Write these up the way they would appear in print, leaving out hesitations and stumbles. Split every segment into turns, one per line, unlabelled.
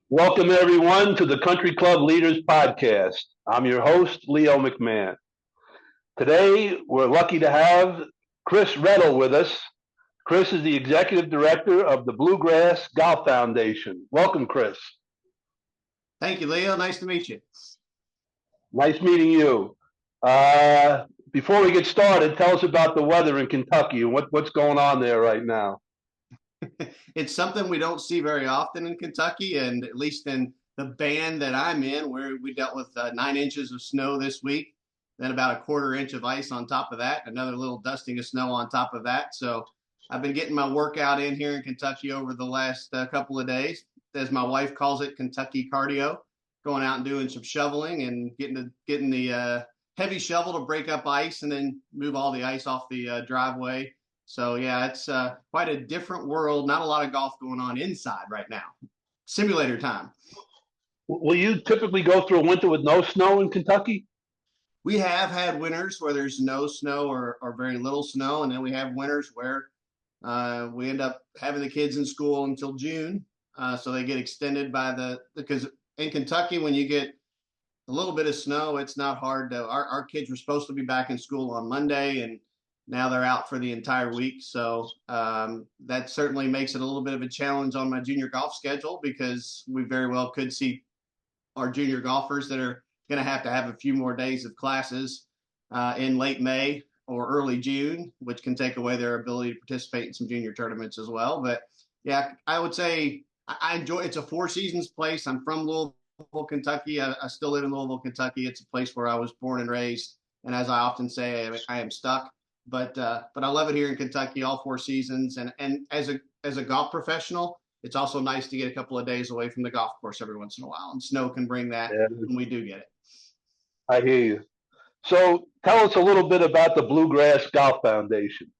Welcome, everyone, to the Country Club Leaders Podcast. I'm your host, Leo McMahon. Today, we're lucky to have Chris Redle with us. Chris is the Executive Director of the Bluegrass Golf Foundation. Welcome, Chris.
Thank you, Leo. Nice to meet you.
Nice meeting you. Before we get started, tell us about the weather in Kentucky and what's going on there right now.
It's something we don't see very often in Kentucky, and at least in the band that I'm in, where we dealt with 9 inches of snow this week, then about a quarter inch of ice on top of that, another little dusting of snow on top of that. So I've been getting my workout in here in Kentucky over the last couple of days, as my wife calls it, Kentucky cardio, going out and doing some shoveling and getting the heavy shovel to break up ice and then move all the ice off the driveway. So, yeah, it's quite a different world. Not a lot of golf going on inside right now. Simulator time.
Will you typically go through a winter with no snow in Kentucky?
We have had winters where there's no snow or very little snow, and then we have winters where we end up having the kids in school until June. So they get extended because in Kentucky, when you get a little bit of snow, it's not hard to. Our kids were supposed to be back in school on Monday, and now they're out for the entire week. So that certainly makes it a little bit of a challenge on my junior golf schedule, because we very well could see our junior golfers that are going to have a few more days of classes in late May or early June, which can take away their ability to participate in some junior tournaments as well. But yeah, I would say I enjoy. It's a Four Seasons place. I'm from Louisville, Kentucky. I still live in Louisville, Kentucky. It's a place where I was born and raised. And as I often say, I am stuck. But I love it here in Kentucky, all four seasons. And as a golf professional, it's also nice to get a couple of days away from the golf course every once in a while. And snow can bring that when we do get it.
I hear you. So tell us a little bit about the Bluegrass Golf Foundation.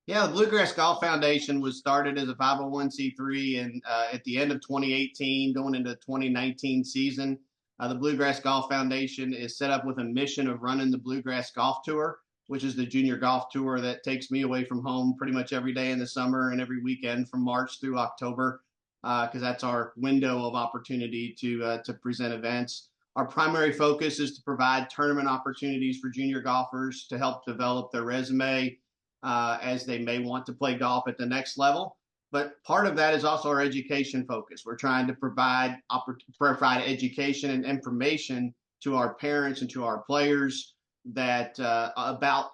Yeah, the Bluegrass Golf Foundation was started as a 501c3 and at the end of 2018, going into 2019 season. The Bluegrass Golf Foundation is set up with a mission of running the Bluegrass Golf Tour, which is the junior golf tour that takes me away from home pretty much every day in the summer and every weekend from March through October, because that's our window of opportunity to present events. Our primary focus is to provide tournament opportunities for junior golfers to help develop their resume as they may want to play golf at the next level. But part of that is also our education focus. We're trying to provide education and information to our parents and to our players that about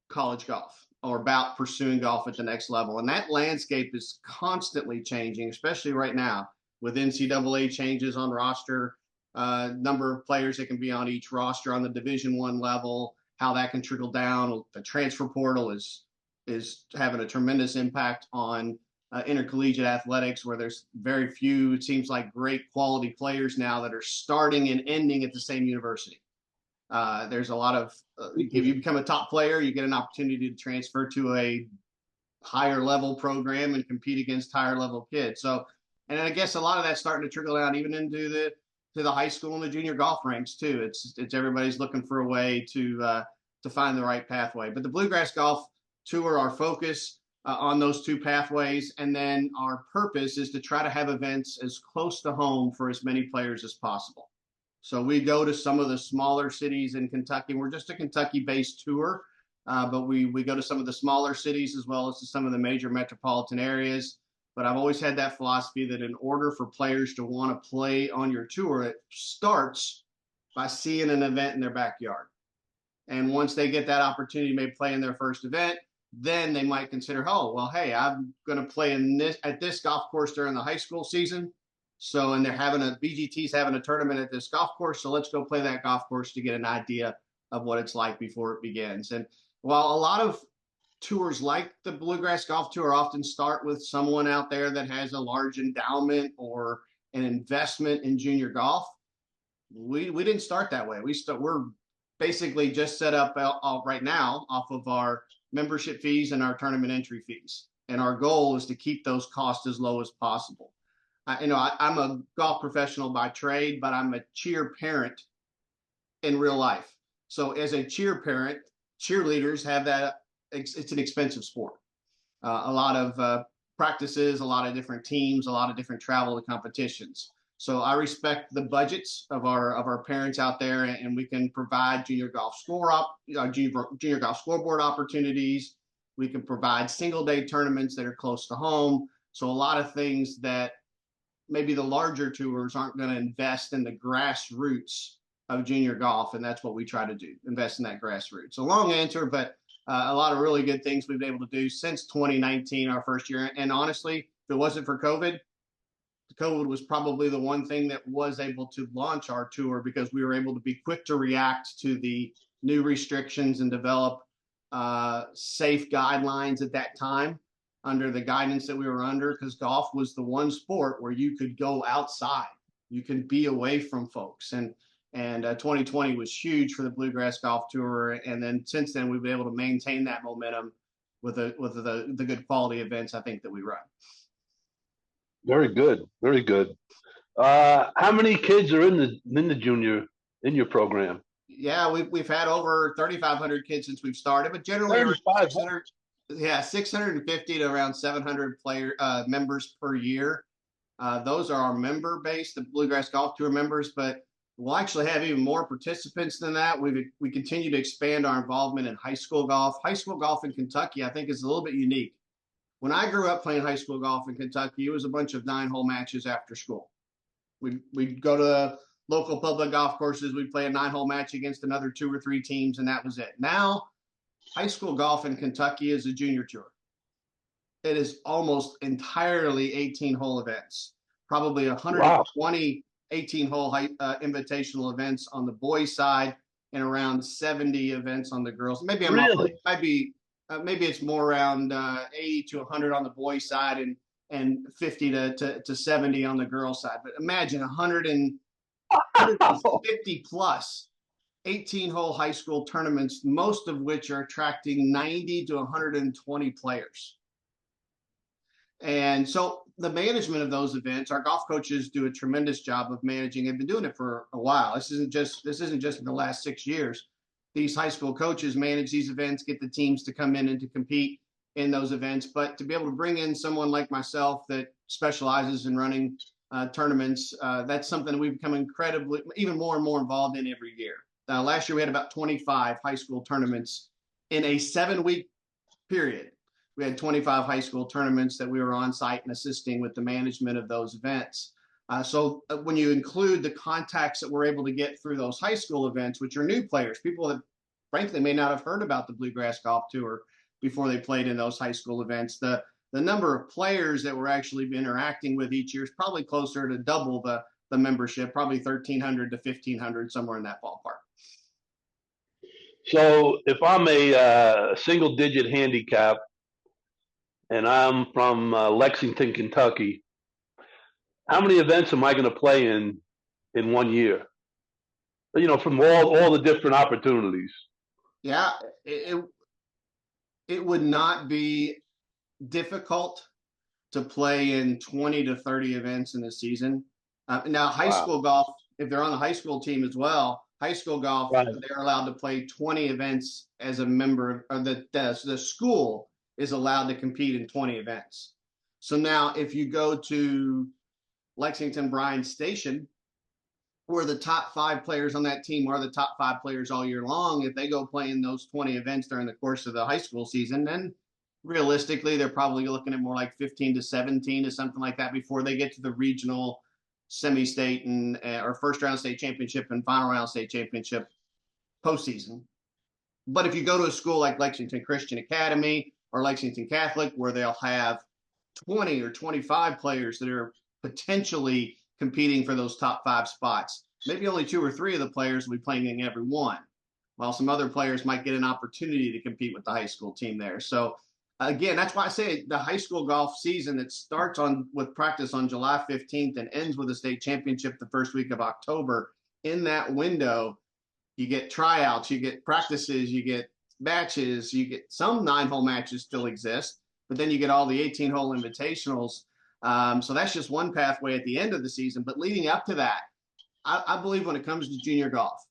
college golf or about pursuing golf at the next level. And that landscape is constantly changing, especially right now with NCAA changes on roster, number of players that can be on each roster on the Division I level, how that can trickle down. The transfer portal is having a tremendous impact on intercollegiate athletics, where there's very few, it seems like, great quality players now that are starting and ending at the same university. There's a lot of, if you become a top player, you get an opportunity to transfer to a higher level program and compete against higher level kids. So, and I guess a lot of that's starting to trickle out even into the high school and the junior golf ranks too. It's everybody's looking for a way to find the right pathway. But the Bluegrass Golf Tour, our focus on those two pathways, and then our purpose is to try to have events as close to home for as many players as possible. So we go to some of the smaller cities in Kentucky. We're just a Kentucky-based tour, but we go to some of the smaller cities as well as to some of the major metropolitan areas. But I've always had that philosophy that in order for players to want to play on your tour, it starts by seeing an event in their backyard. And once they get that opportunity, maybe play in their first event, then they might consider, oh, well, hey, I'm going to play at this golf course during the high school season. So, and BGT's having a tournament at this golf course. So let's go play that golf course to get an idea of what it's like before it begins. And while a lot of tours like the Bluegrass Golf Tour often start with someone out there that has a large endowment or an investment in junior golf, we didn't start that way. We're basically just set up right now off of our membership fees and our tournament entry fees. And our goal is to keep those costs as low as possible. I'm a golf professional by trade, but I'm a cheer parent in real life. So as a cheer parent, cheerleaders have that. It's an expensive sport. A lot of practices, a lot of different teams, a lot of different travel to competitions. So I respect the budgets of our parents out there, and we can provide junior golf junior golf scoreboard opportunities. We can provide single day tournaments that are close to home. So a lot of things that maybe the larger tours aren't going to invest in the grassroots of junior golf, and that's what we try to do, invest in that grassroots. A long answer, but a lot of really good things we've been able to do since 2019, our first year. And honestly, if it wasn't for COVID was probably the one thing that was able to launch our tour, because we were able to be quick to react to the new restrictions and develop safe guidelines at that time under the guidance that we were under, because golf was the one sport where you could go outside, you can be away from folks. And 2020 was huge for the Bluegrass Golf Tour. And then since then, we've been able to maintain that momentum with the good quality events I think that we run.
Very good, very good. How many kids are in your program?
Yeah, we've had over 3,500 kids since we've started, but generally 600, 650 to around 700 members per year. Those are our member base, the Bluegrass Golf Tour members, but we'll actually have even more participants than that. We continue to expand our involvement in high school golf. High school golf in Kentucky, I think, is a little bit unique. When I grew up playing high school golf in Kentucky, it was a bunch of 9-hole matches after school. We'd go to the local public golf courses. We'd play a 9-hole match against another 2 or 3 teams, and that was it. Now, high school golf in Kentucky is a junior tour. It is almost entirely 18-hole events, probably 120 18-hole invitational events on the boys' side and around 70 events on the girls. Maybe maybe it's more around 80 to 100 on the boys' side and 50 to 70 on the girls' side. But imagine 150 plus 18-hole high school tournaments, most of which are attracting 90 to 120 players. And so the management of those events, our golf coaches do a tremendous job of managing. They've been doing it for a while. This isn't just in the last 6 years. These high school coaches manage these events, get the teams to come in and to compete in those events. But to be able to bring in someone like myself that specializes in running tournaments, that's something we've become even more and more involved in every year. Last year, we had about 25 high school tournaments in a 7-week period. We had 25 high school tournaments that we were on site and assisting with the management of those events. So when you include the contacts that we're able to get through those high school events, which are new players, people that frankly may not have heard about the Bluegrass Golf Tour before they played in those high school events, the number of players that we're actually interacting with each year is probably closer to double the membership, probably 1,300 to 1,500, somewhere in that ballpark.
So if I'm a single-digit handicap and I'm from Lexington, Kentucky, how many events am I going to play in 1 year? From all the different opportunities. Yeah,
it would not be difficult to play in 20 to 30 events in a season. Now, high school golf, if they're on the high school team as well, high school golf, they're allowed to play 20 events as a member, or the school is allowed to compete in 20 events. So now if you go to Lexington Bryan Station, where the top 5 players on that team are the top 5 players all year long, if they go play in those 20 events during the course of the high school season, then realistically, they're probably looking at more like 15 to 17 or something like that before they get to the regional, semi-state, and or first round state championship and final round state championship postseason. But if you go to a school like Lexington Christian Academy or Lexington Catholic, where they'll have 20 or 25 players that are potentially competing for those top 5 spots, maybe only 2 or 3 of the players will be playing in every one, while some other players might get an opportunity to compete with the high school team there. So again, that's why I say the high school golf season that starts with practice on July 15th and ends with a state championship the first week of October. In that window, you get tryouts, you get practices, you get matches, you get some 9-hole matches still exist, but then you get all the 18-hole invitationals. So that's just one pathway at the end of the season. But leading up to that, I believe when it comes to junior golf,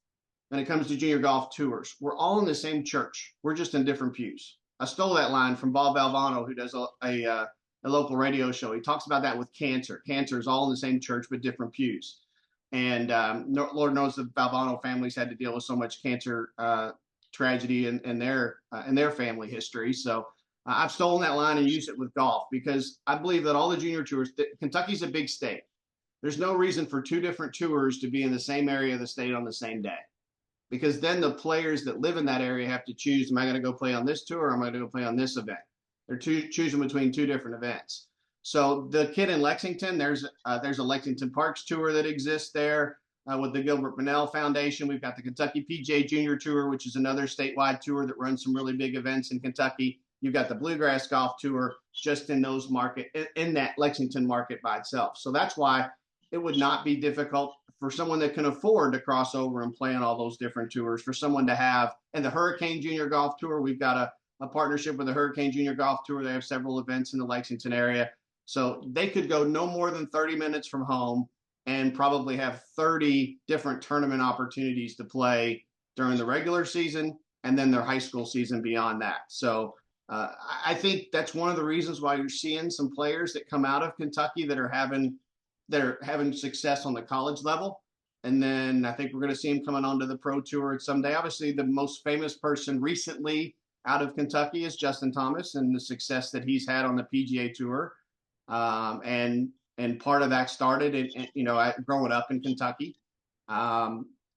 when it comes to junior golf tours, we're all in the same church. We're just in different pews. I stole that line from Bob Valvano, who does a a local radio show. He talks about that with cancer. Cancer is all in the same church, but different pews. And Lord knows the Valvano families had to deal with so much cancer tragedy in their family history. So I've stolen that line and used it with golf because I believe that all the junior tours, Kentucky's a big state. There's no reason for two different tours to be in the same area of the state on the same day, because then the players that live in that area have to choose, am I going to go play on this tour or am I going to go play on this event? They're choosing between two different events. So the kid in Lexington, there's a Lexington Parks tour that exists there with the Gilbert Bunnell Foundation. We've got the Kentucky PGA Junior Tour, which is another statewide tour that runs some really big events in Kentucky. You've got the Bluegrass Golf Tour just in those in that Lexington market by itself. So that's why it would not be difficult for someone that can afford to cross over and play on all those different tours, for someone to have. And the Hurricane Junior Golf Tour, we've got a partnership with the Hurricane Junior Golf Tour. They have several events in the Lexington area. So they could go no more than 30 minutes from home and probably have 30 different tournament opportunities to play during the regular season and then their high school season beyond that. So I think that's one of the reasons why you're seeing some players that come out of Kentucky that are having success on the college level. And then I think we're going to see him coming onto the pro tour someday. Obviously, the most famous person recently out of Kentucky is Justin Thomas and the success that he's had on the PGA Tour. And part of that started growing up in Kentucky.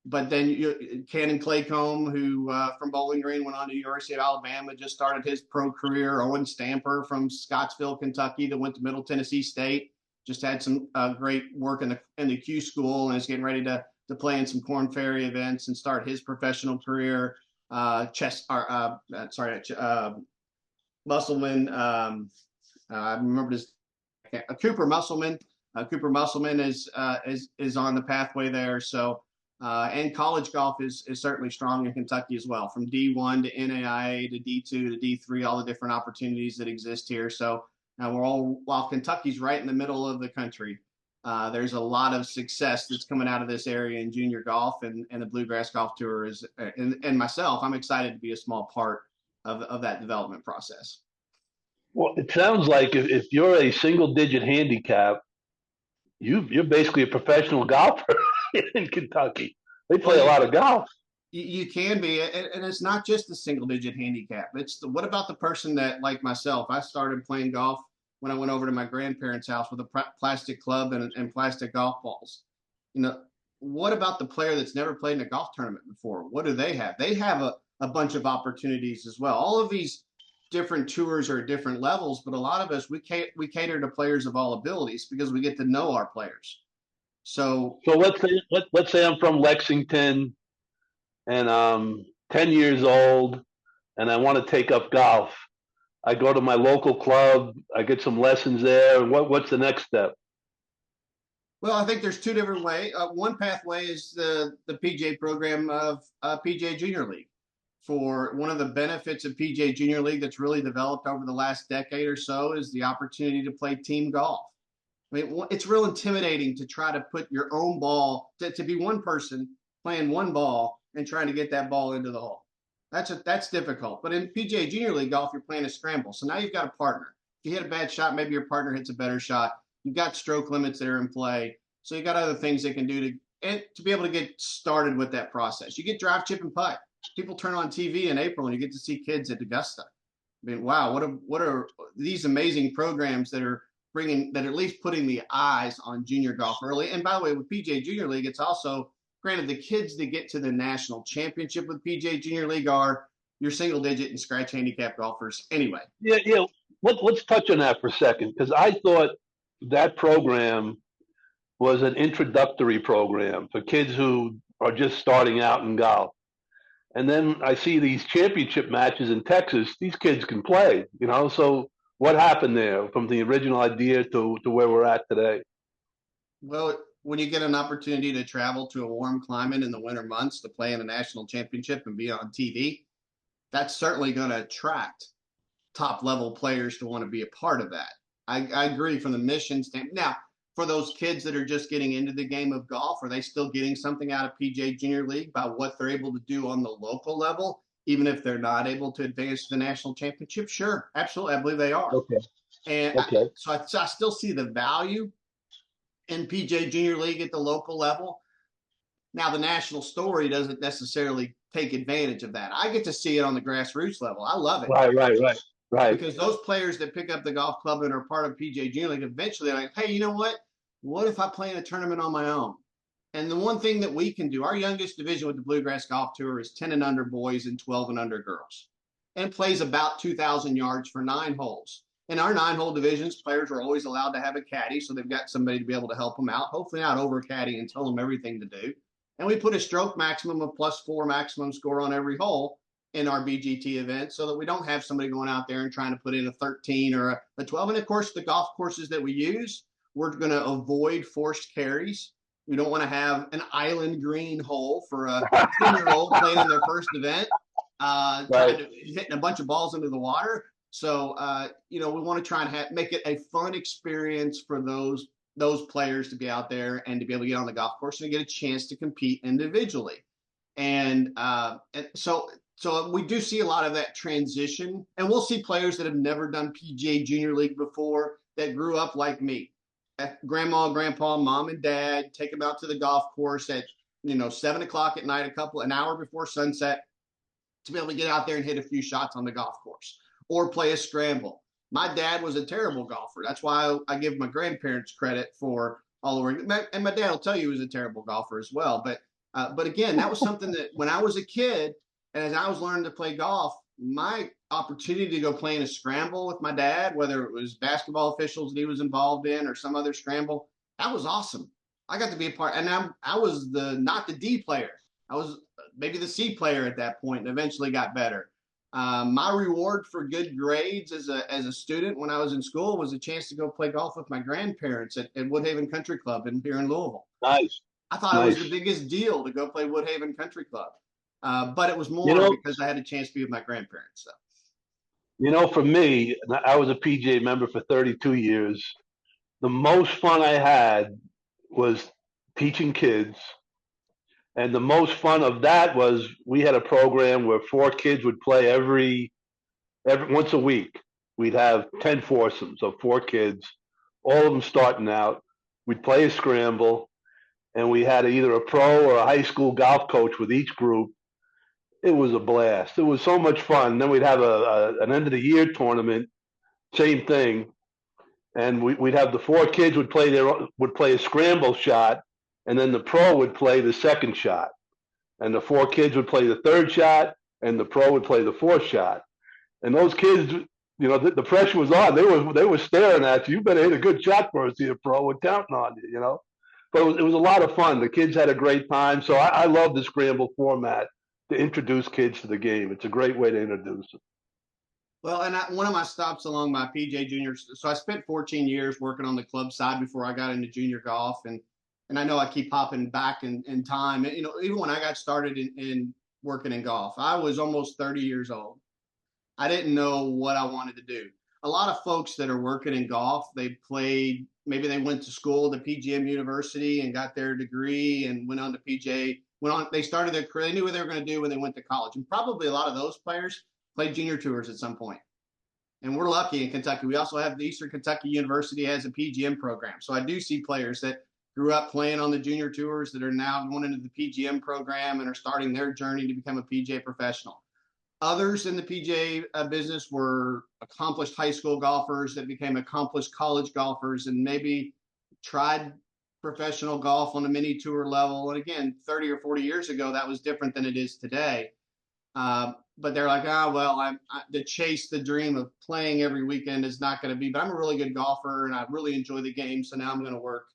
But then Cannon Claycomb, who from Bowling Green went on to the University of Alabama, just started his pro career. Owen Stamper from Scottsville, Kentucky, that went to Middle Tennessee State, just had some great work in the Q school and is getting ready to play in some Korn Ferry events and start his professional career. Musselman. I remember his Cooper Musselman. Cooper Musselman is on the pathway there. So, and college golf is certainly strong in Kentucky as well, from D1 to NAIA to D2 to D3, all the different opportunities that exist here. So now while Kentucky's right in the middle of the country, there's a lot of success that's coming out of this area in junior golf, and the Bluegrass Golf Tour is, and myself, I'm excited to be a small part of that development process.
Well, it sounds like if you're a single-digit handicap, you're basically a professional golfer in Kentucky. They play a lot of golf.
You can be, and it's not just the single-digit handicap. What about the person that, like myself, I started playing golf when I went over to my grandparents' house with a plastic club and plastic golf balls. What about the player that's never played in a golf tournament before? What do they have? They have a bunch of opportunities as well. All of these different tours are at different levels, but a lot of us, we cater to players of all abilities because we get to know our players. So
let's say I'm from Lexington and I'm 10 years old and I want to take up golf. I go to my local club, I get some lessons there. What's the next step?
Well, I think there's two different ways. One pathway is the PGA program of PGA Junior League. For one of the benefits of PGA Junior League that's really developed over the last decade or so is the opportunity to play team golf. I mean, it's real intimidating to try to put your own ball, to be one person playing one ball and trying to get that ball into the hole. That's difficult. But in PGA Junior League golf, you're playing a scramble. So now you've got a partner. If you hit a bad shot, maybe your partner hits a better shot. You've got stroke limits that are in play. So you've got other things they can do to be able to get started with that process. You get drive, chip, and putt. People turn on TV in April and you get to see kids at Augusta. I mean, wow, what are these amazing programs that are at least putting the eyes on junior golf early. And by the way, with PGA Junior League, it's also, granted, the kids that get to the national championship with PGA Junior League are your single digit and scratch handicap golfers anyway.
Yeah. Let's touch on that for a second, because I thought that program was an introductory program for kids who are just starting out in golf. And then I see these championship matches in Texas. These kids can play, So what happened there from the original idea to where we're at today?
Well, when you get an opportunity to travel to a warm climate in the winter months to play in a national championship and be on TV, that's certainly going to attract top-level players to want to be a part of that. I agree from the mission standpoint. Now, for those kids that are just getting into the game of golf, are they still getting something out of PGA Junior League by what they're able to do on the local level, even if they're not able to advance to the national championship? Sure, absolutely. I believe they are.
Okay.
And
Okay.
so I still see the value in PJ Junior League at the local level. Now, the national story doesn't necessarily take advantage of that. I get to see it on the grassroots level. I love it.
Right.
Because those players that pick up the golf club and are part of PJ Junior League, eventually they're like, hey, you know what? What if I play in a tournament on my own? And the one thing that we can do, our youngest division with the Bluegrass Golf Tour is 10 and under boys and 12 and under girls, and plays about 2,000 yards for 9 holes. In our 9-hole divisions, players are always allowed to have a caddy, so they've got somebody to be able to help them out, hopefully not over caddy and tell them everything to do. And we put a stroke maximum of +4 maximum score on every hole in our BGT event so that we don't have somebody going out there and trying to put in a 13 or a 12. And of course, the golf courses that we use, we're going to avoid forced carries. We don't want to have an island green hole for a 10-year-old playing in their first event, trying to hitting a bunch of balls into the water. So, we want to try and make it a fun experience for those players to be out there and to be able to get on the golf course and get a chance to compete individually. And so we do see a lot of that transition, and we'll see players that have never done PGA Junior League before that grew up like me. Grandma, grandpa, mom, and dad take them out to the golf course at 7 o'clock at night, an hour before sunset, to be able to get out there and hit a few shots on the golf course or play a scramble. My dad was a terrible golfer. That's why I give my grandparents credit for all the work. And my dad will tell you he was a terrible golfer as well. But again, that was something that when I was a kid and as I was learning to play golf, my opportunity to go play in a scramble with my dad, whether it was basketball officials that he was involved in or some other scramble, that was awesome. I got to be a part, and I was not the D player. I was maybe the C player at that point, and eventually got better. My reward for good grades as a student when I was in school was a chance to go play golf with my grandparents at Woodhaven Country Club here in Louisville.
Nice.
I thought it was the biggest deal to go play Woodhaven Country Club. But it was more because I had a chance to be with my grandparents. So.
For me, I was a PGA member for 32 years. The most fun I had was teaching kids. And the most fun of that was we had a program where 4 kids would play every once a week. We'd have 10 foursomes of 4 kids, all of them starting out. We'd play a scramble, and we had either a pro or a high school golf coach with each group. It was a blast. It was so much fun. Then we'd have an end of the year tournament, same thing, and we'd have the 4 kids would play a scramble shot, and then the pro would play the second shot, and the 4 kids would play the third shot, and the pro would play the fourth shot. And those kids, the pressure was on. They were staring at you. You better hit a good shot for us, here, pro. We're counting on you. But it was a lot of fun. The kids had a great time. So I love the scramble format to introduce kids to the game. It's a great way to introduce them.
Well, and one of my stops along my PJ Juniors. So I spent 14 years working on the club side before I got into junior golf, and I know I keep hopping back in time. Even when I got started in working in golf, I was almost 30 years old. I didn't know what I wanted to do. A lot of folks that are working in golf, maybe they went to school at the PGM University and got their degree and went on to PJ. They started their career. They knew what they were going to do when they went to college. And probably a lot of those players played junior tours at some point. And we're lucky in Kentucky. We also have the Eastern Kentucky University has a PGM program. So I do see players that grew up playing on the junior tours that are now going into the PGM program and are starting their journey to become a PGA professional. Others in the PGA business were accomplished high school golfers that became accomplished college golfers and maybe tried professional golf on a mini tour level. And again, 30 or 40 years ago, that was different than it is today. But they're like, to chase the dream of playing every weekend is not going to be, but I'm a really good golfer and I really enjoy the game. So now I'm going to work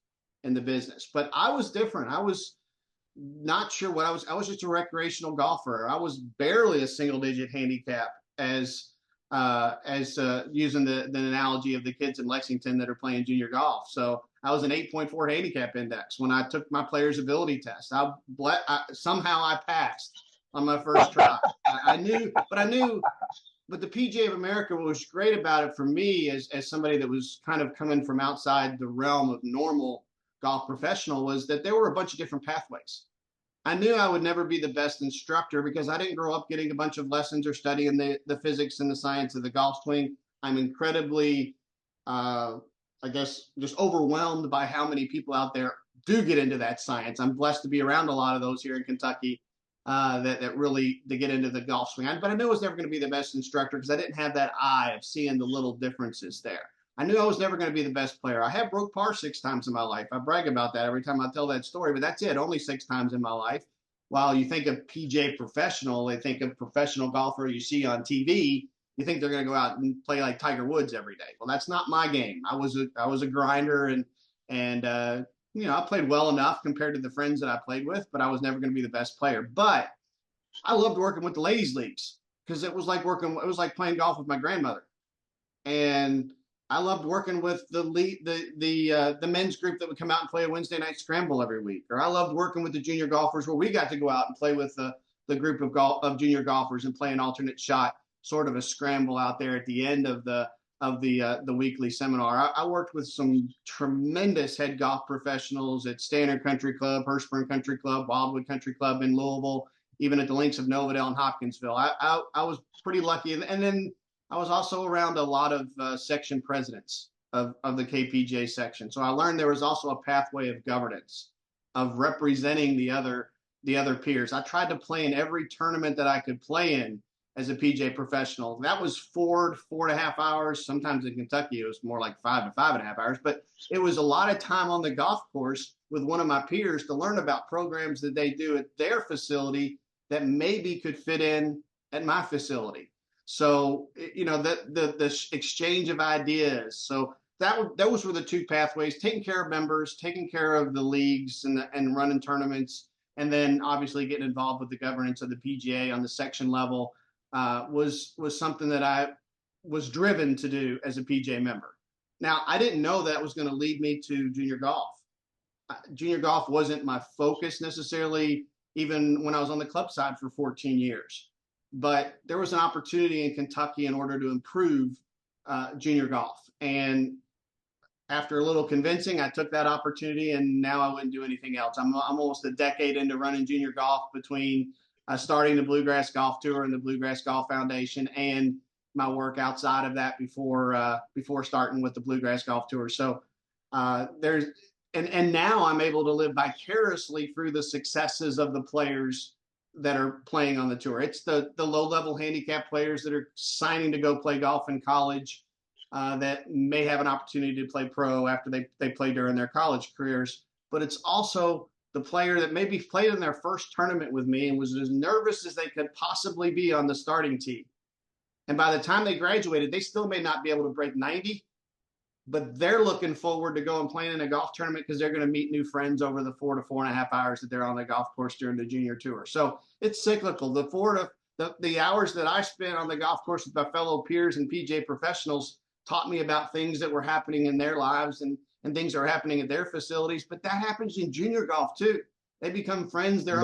in the business. But I was different. I was not sure what I was. I was just a recreational golfer. I was barely a single-digit handicap as using the analogy of the kids in Lexington that are playing junior golf. So I was an 8.4 handicap index when I took my player's ability test. Somehow I passed on my first try. I knew, but the PGA of America, what was great about it for me as somebody that was kind of coming from outside the realm of normal golf professional was that there were a bunch of different pathways. I knew I would never be the best instructor because I didn't grow up getting a bunch of lessons or studying the physics and the science of the golf swing. I'm incredibly I guess, just overwhelmed by how many people out there do get into that science. I'm blessed to be around a lot of those here in Kentucky that really they get into the golf swing. But I knew I was never going to be the best instructor because I didn't have that eye of seeing the little differences there. I knew I was never going to be the best player. I have broke par 6 times in my life. I brag about that every time I tell that story, but that's it. Only 6 times in my life. While you think of PJ professional, they think of professional golfer you see on TV. You think they're going to go out and play like Tiger Woods every day. Well, that's not my game. I was a grinder, and I played well enough compared to the friends that I played with, but I was never going to be the best player. But I loved working with the ladies leagues because it was like playing golf with my grandmother. And I loved working with the men's group that would come out and play a Wednesday night scramble every week. Or I loved working with the junior golfers where we got to go out and play with the group of junior golfers and play an alternate shot, sort of a scramble out there at the end of the weekly seminar. I worked with some tremendous head golf professionals at Standard Country Club, Hurstburn Country Club, Wildwood Country Club in Louisville, even at the links of Novodale and Hopkinsville. I was pretty lucky. And then I was also around a lot of section presidents of the KPJ section. So I learned there was also a pathway of governance, of representing the other peers. I tried to play in every tournament that I could play in as a PJ professional. That was 4.5 hours. Sometimes in Kentucky, it was more like 5 to 5.5 hours, but it was a lot of time on the golf course with one of my peers to learn about programs that they do at their facility that maybe could fit in at my facility. So, the exchange of ideas. So those were the two pathways: taking care of members, taking care of the leagues and running tournaments, and then obviously getting involved with the governance of the PGA on the section level. Was something that I was driven to do as a PJ member. Now, I didn't know that was going to lead me to junior golf. Junior golf wasn't my focus necessarily, even when I was on the club side for 14 years. But there was an opportunity in Kentucky in order to improve junior golf. And after a little convincing, I took that opportunity, and now I wouldn't do anything else. I'm almost a decade into running junior golf between starting the Bluegrass Golf Tour and the Bluegrass Golf Foundation, and my work outside of that before starting with the Bluegrass Golf Tour. So and now I'm able to live vicariously through the successes of the players that are playing on the tour. It's the low-level handicap players that are signing to go play golf in college that may have an opportunity to play pro after they play during their college careers. But it's also the player that maybe played in their first tournament with me and was as nervous as they could possibly be on the starting tee. And by the time they graduated, they still may not be able to break 90, but they're looking forward to going and playing in a golf tournament because they're going to meet new friends over the 4 to 4.5 hours that they're on the golf course during the junior tour. So it's cyclical. The hours that I spent on the golf course with my fellow peers and PJ professionals taught me about things that were happening in their lives and things that are happening at their facilities. But that happens in junior golf too. They become friends. They're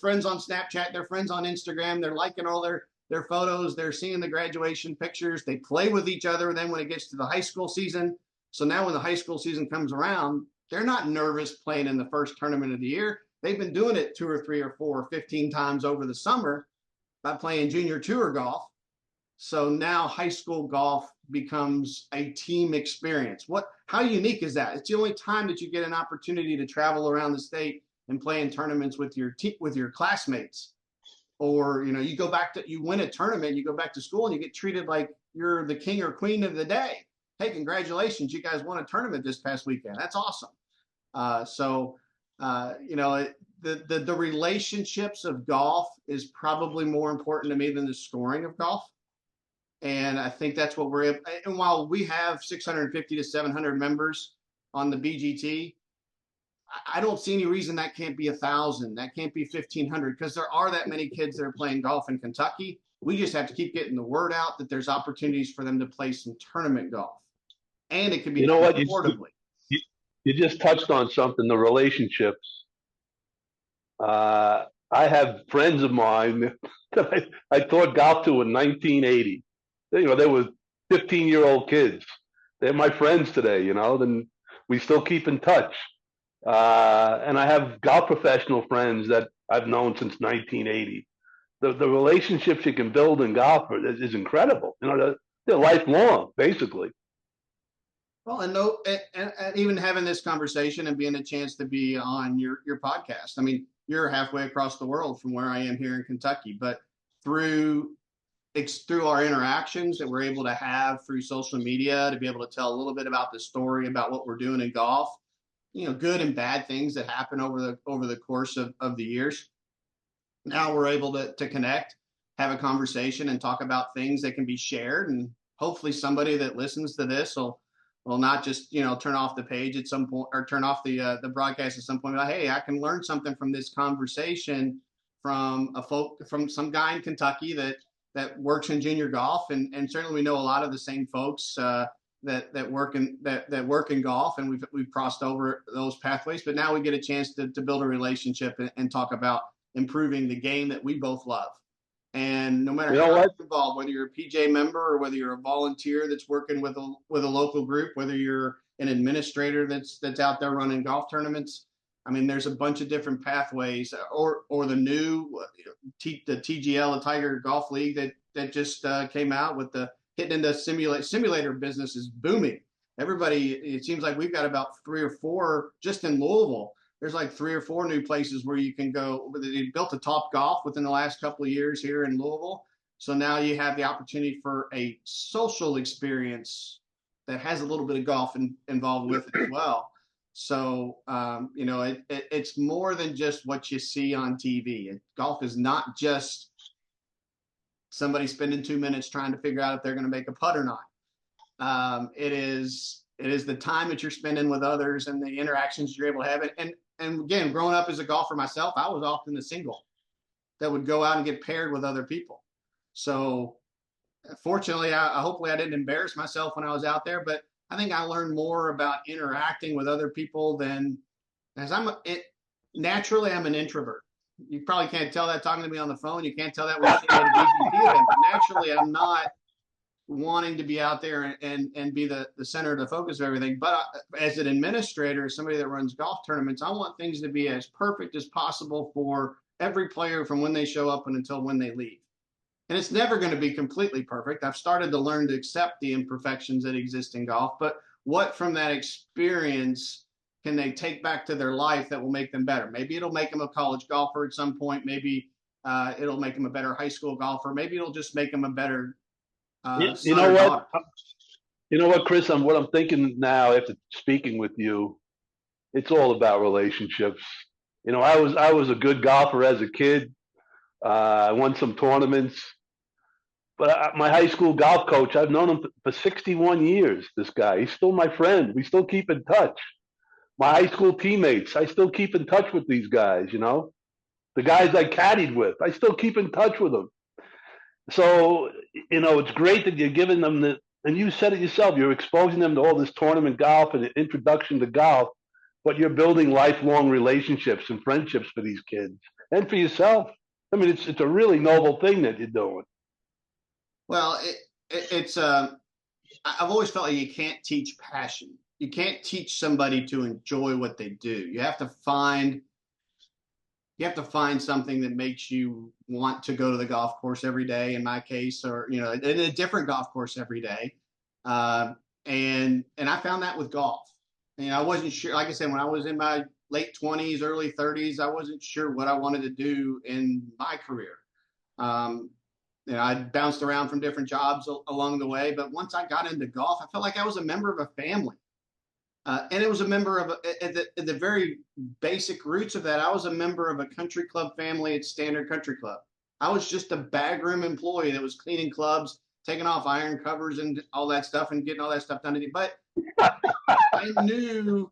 friends on Snapchat. They're friends on Instagram. They're liking all their photos. They're seeing the graduation pictures. They play with each other. Then when it gets to the high school season, so now when the high school season comes around, they're not nervous playing in the first tournament of the year. They've been doing it 2 or 3 or 4 or 15 times over the summer by playing junior tour golf. So now high school golf becomes a team experience. How unique is that? It's the only time that you get an opportunity to travel around the state and play in tournaments with your classmates. Or, you win a tournament, you go back to school and you get treated like you're the king or queen of the day. Hey, congratulations, you guys won a tournament this past weekend. That's awesome. The relationships of golf is probably more important to me than the scoring of golf. And I think that's what and while we have 650 to 700 members on the BGT, I don't see any reason that can't be 1,000. That can't be 1,500 because there are that many kids that are playing golf in Kentucky. We just have to keep getting the word out that there's opportunities for them to play some tournament golf. And it can be done affordably.
You just touched on something, the relationships. I have friends of mine that I taught golf to in 1980. They were 15-year-old kids. They're my friends today, then we still keep in touch. And I have golf professional friends that I've known since 1980. The relationships you can build in golf is incredible. They're lifelong, basically.
Well, and no, and even having this conversation and being a chance to be on your podcast. I mean, you're halfway across the world from where I am here in Kentucky, but through through our interactions that we're able to have through social media to be able to tell a little bit about the story about what we're doing in golf, good and bad things that happen over the course of the years. Now we're able to connect, have a conversation, and talk about things that can be shared, and hopefully somebody that listens to this will not just turn off the page at some point or turn off the broadcast at some point. But hey, I can learn something from this conversation from some guy in Kentucky that works in junior golf, and certainly we know a lot of the same folks that work in golf, and we've crossed over those pathways. But now we get a chance to build a relationship and talk about improving the game that we both love. And no matter how you're involved, whether you're a PJ member or whether you're a volunteer that's working with a local group, whether you're an administrator that's out there running golf tournaments, I mean, there's a bunch of different pathways, or the new the TGL, the Tiger Golf League that just came out with the hitting into simulator business is booming. Everybody, it seems like we've got about 3 or 4 just in Louisville. There's like 3 or 4 new places where you can go. They built a Top Golf within the last couple of years here in Louisville. So now you have the opportunity for a social experience that has a little bit of golf involved with it as well. So, it's more than just what you see on TV. Golf is not just somebody spending 2 minutes trying to figure out if they're going to make a putt or not. It is the time that you're spending with others and the interactions you're able to have. And again, growing up as a golfer myself, I was often the single that would go out and get paired with other people. So fortunately, hopefully I didn't embarrass myself when I was out there, but I think I learned more about interacting with other people than naturally I'm an introvert. You probably can't tell that talking to me on the phone. You can't tell that when you see me at a BGP event, but naturally I'm not wanting to be out there and be the center of the focus of everything. But as an administrator, somebody that runs golf tournaments, I want things to be as perfect as possible for every player from when they show up and until when they leave. And it's never going to be completely perfect. I've started to learn to accept the imperfections that exist in golf, but what from that experience can they take back to their life that will make them better? Maybe it'll make them a college golfer at some point. Maybe it'll make them a better high school golfer. Maybe it'll just make them a better
you know what? You know what, Chris? What I'm thinking now after speaking with you, it's all about relationships. I was a good golfer as a kid. I won some tournaments, but my high school golf coach, I've known him for 61 years. This guy, he's still my friend. We still keep in touch. My high school teammates, I still keep in touch with these guys. The guys I caddied with, I still keep in touch with them. So, it's great that you're giving them and you said it yourself, you're exposing them to all this tournament golf and introduction to golf, but you're building lifelong relationships and friendships for these kids and for yourself. I mean, it's a really noble thing that you're doing.
Well, it's I've always felt like you can't teach passion. You can't teach somebody to enjoy what they do. You have to find something that makes you want to go to the golf course every day, in my case, or a different golf course every day. And I found that with golf. I wasn't sure. Like I said, when I was in my late 20s, early 30s, I wasn't sure what I wanted to do in my career. I bounced around from different jobs along the way, but once I got into golf, I felt like I was a member of a family. And it was a member of at the very basic roots of that. I was a member of a country club family at Standard Country Club. I was just a backroom employee that was cleaning clubs, taking off iron covers and all that stuff and getting all that stuff done. But I knew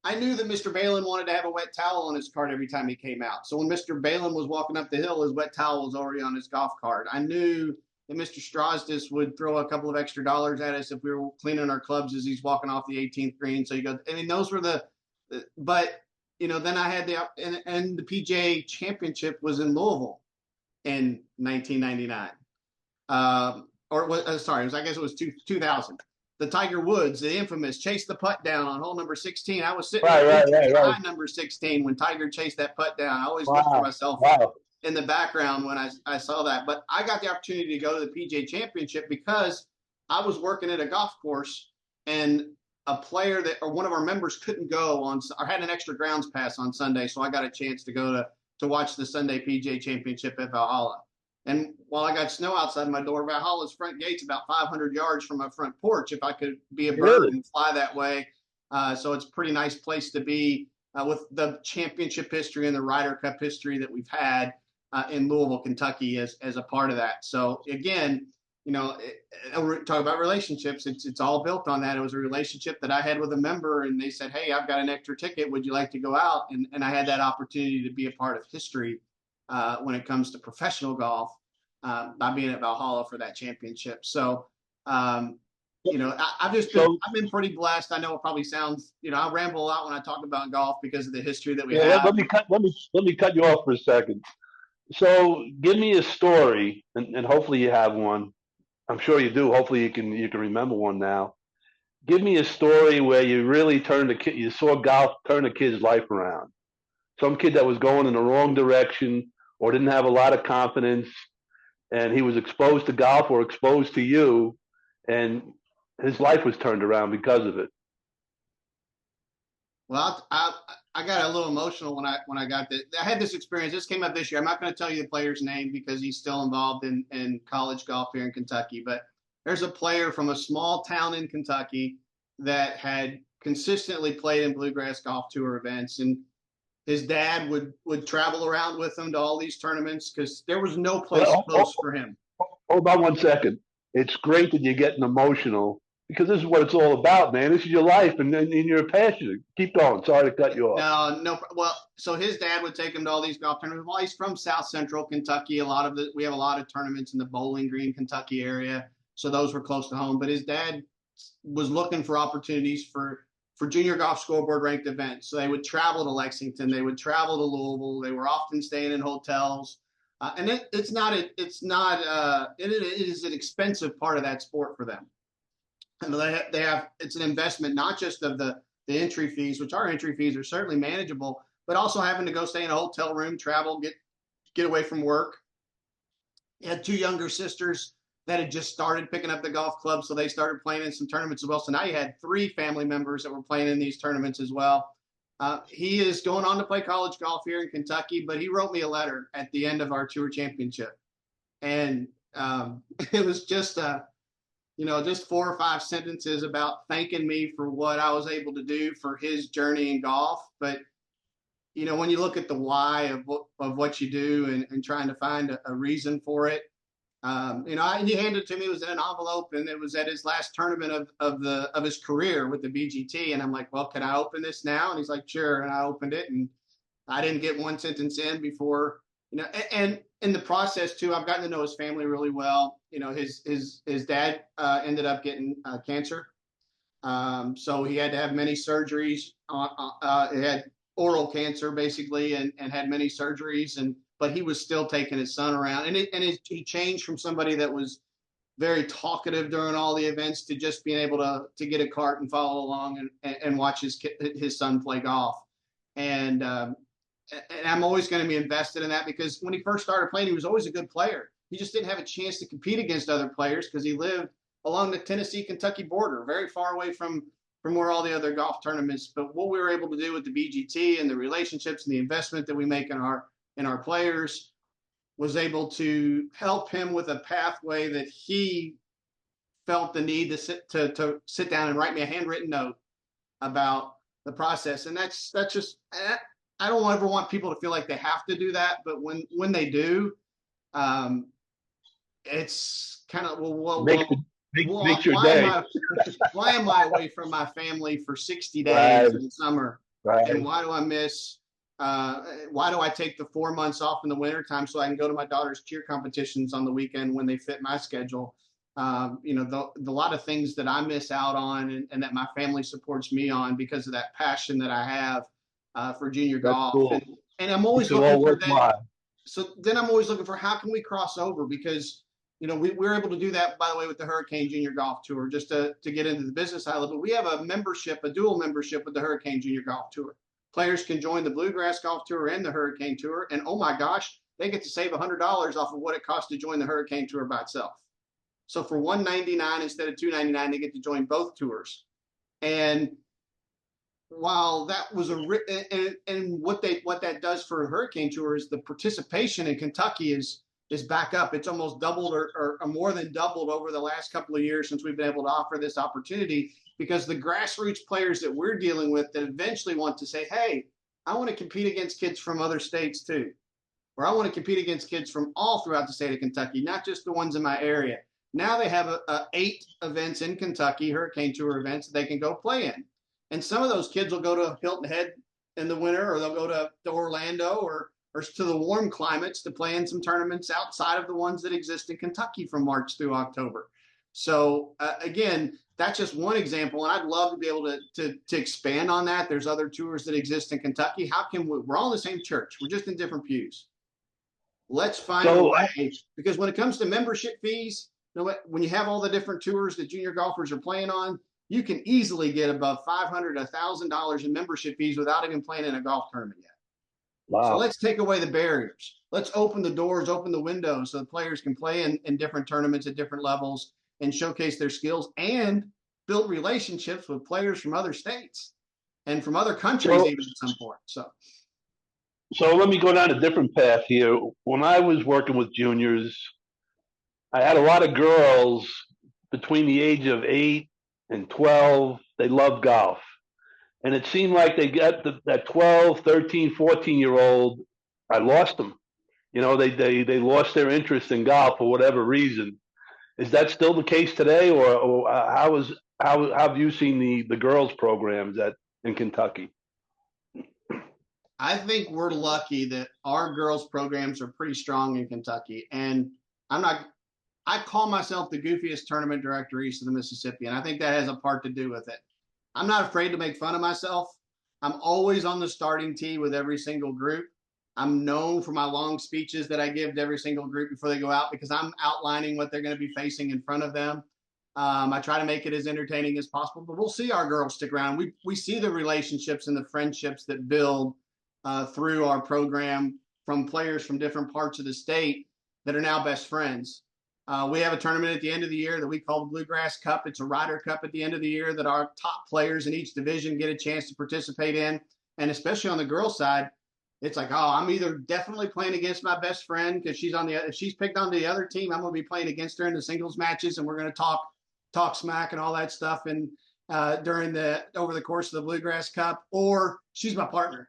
that Mr. Balin wanted to have a wet towel on his cart every time he came out. So when Mr. Balin was walking up the hill, his wet towel was already on his golf cart. I knew that Mr. Strasdis would throw a couple of extra dollars at us if we were cleaning our clubs as he's walking off the 18th green. So those were but then I had and the PGA Championship was in Louisville in 1999. I guess it was 2000. The Tiger Woods, the infamous chase the putt down on hole number 16. I was sitting right. Number 16 when Tiger chased that putt down. I always looked for myself in the background when I saw that. But I got the opportunity to go to the PGA Championship because I was working at a golf course, and a player that or one of our members couldn't go on or had an extra grounds pass on Sunday, so I got a chance to go to watch the Sunday PGA Championship at Valhalla. And while I got snow outside my door, Valhalla's front gate's about 500 yards from my front porch. If I could be a bird and fly that way, so it's a pretty nice place to be with the championship history and the Ryder Cup history that we've had in Louisville, Kentucky, as a part of that. So again, talk about relationships. It's all built on that. It was a relationship that I had with a member, and they said, "Hey, I've got an extra ticket. Would you like to go out?" And I had that opportunity to be a part of history when it comes to professional golf by being at Valhalla for that championship. So, I've been pretty blessed. I know it probably sounds, I ramble a lot when I talk about golf because of the history that we have.
Let me cut you off for a second. So give me a story, and hopefully you have one. I'm sure you do. Hopefully you can remember one now. Give me a story where you really you saw golf turn a kid's life around. Some kid that was going in the wrong direction or didn't have a lot of confidence, and he was exposed to golf or exposed to you, and his life was turned around because of it.
Well, I got a little emotional when I got that. I had this experience. This came up this year. I'm not going to tell you the player's name because he's still involved in college golf here in Kentucky. But there's a player from a small town in Kentucky that had consistently played in Bluegrass Golf Tour events, and his dad would travel around with him to all these tournaments because there was no place close for him.
Hold on 1 second. It's great that you're getting emotional because this is what it's all about, man. This is your life, and you're passionate. Keep going. Sorry to cut you off.
No. Well, so his dad would take him to all these golf tournaments. Well, he's from South Central Kentucky. We have a lot of tournaments in the Bowling Green, Kentucky area, so those were close to home. But his dad was looking for opportunities for junior golf scoreboard ranked events. So they would travel to Lexington. They would travel to Louisville. They were often staying in hotels. And it is an expensive part of that sport for them. And it's an investment, not just of the entry fees, which our entry fees are certainly manageable, but also having to go stay in a hotel room, travel, get away from work. He had 2 younger sisters that had just started picking up the golf club, so they started playing in some tournaments as well. So now you had 3 family members that were playing in these tournaments as well. He is going on to play college golf here in Kentucky, but he wrote me a letter at the end of our tour championship. And it was just 4 or 5 sentences about thanking me for what I was able to do for his journey in golf. But, when you look at the why of what you do and trying to find a reason for it, he handed it to me. It was in an envelope, and it was at his last tournament of his career with the BGT. And I'm like, well, can I open this now? And he's like, sure. And I opened it, and I didn't get 1 sentence in before, and in the process too, I've gotten to know his family really well. His dad ended up getting cancer. So he had to have many surgeries. He had oral cancer basically, and had many surgeries, but he was still taking his son around, and he changed from somebody that was very talkative during all the events to just being able to get a cart and follow along and watch his son play golf. And I'm always going to be invested in that because when he first started playing, he was always a good player. He just didn't have a chance to compete against other players because he lived along the Tennessee-Kentucky border, very far away from where all the other golf tournaments. But what we were able to do with the BGT and the relationships and the investment that we make in our players was able to help him with a pathway that he felt the need to sit down and write me a handwritten note about the process. And that's just, I don't ever want people to feel like they have to do that, but when they do, it's kind of
makes your day.
Why am I away from my family for 60 days in the summer?
Right.
And why do I miss? Why do I take the 4 months off in the wintertime so I can go to my daughter's cheer competitions on the weekend when they fit my schedule? The lot of things that I miss out on and that my family supports me on because of that passion that I have for junior golf.
Cool.
And I'm always looking for that. So then I'm always looking for how can we cross over because, we're able to do that, by the way, with the Hurricane Junior Golf Tour, just to get into the business side of it. But we have a dual membership with the Hurricane Junior Golf Tour. Players can join the Bluegrass Golf Tour and the Hurricane Tour. And oh my gosh, they get to save $100 off of what it costs to join the Hurricane Tour by itself. So for $199 instead of $299, they get to join both tours. And while that was and what that does for Hurricane Tour is the participation in Kentucky is back up. It's almost doubled or more than doubled over the last couple of years since we've been able to offer this opportunity, because the grassroots players that we're dealing with that eventually want to say, hey, I want to compete against kids from other states too, or I want to compete against kids from all throughout the state of Kentucky, not just the ones in my area. Now they have 8 events in Kentucky, Hurricane Tour events, that they can go play in. And some of those kids will go to Hilton Head in the winter, or they'll go to Orlando or to the warm climates to play in some tournaments outside of the ones that exist in Kentucky from March through October. So again, that's just one example, and I'd love to be able to expand on that. There's other tours that exist in Kentucky. How can we're all in the same church? We're just in different pews. Let's find a way, because when it comes to membership fees, when you have all the different tours that junior golfers are playing on, you can easily get above $500, $1,000 in membership fees without even playing in a golf tournament yet. Wow. So let's take away the barriers. Let's open the doors, open the windows, so the players can play in different tournaments at different levels and showcase their skills and build relationships with players from other states and from other countries even at some point.
So let me go down a different path here. When I was working with juniors, I had a lot of girls between the age of 8 and 12. They loved golf. And it seemed like they got that 12, 13, 14-year-old, I lost them. You know, they lost their interest in golf for whatever reason. Is that still the case today, or how have you seen the girls programs in Kentucky?
I think we're lucky that our girls programs are pretty strong in Kentucky. And I call myself the goofiest tournament director east of the Mississippi, and I think that has a part to do with it. I'm not afraid to make fun of myself. I'm always on the starting tee with every single group. I'm known for my long speeches that I give to every single group before they go out, because I'm outlining what they're going to be facing in front of them. I try to make it as entertaining as possible, but we'll see our girls stick around. We see the relationships and the friendships that build through our program from players from different parts of the state that are now best friends. We have a tournament at the end of the year that we call the Bluegrass Cup. It's a Ryder Cup at the end of the year that our top players in each division get a chance to participate in. And especially on the girls' side, it's like, oh, I'm either definitely playing against my best friend because if she's picked on the other team, I'm going to be playing against her in the singles matches, and we're going to talk smack and all that stuff and over the course of the Bluegrass Cup, or she's my partner,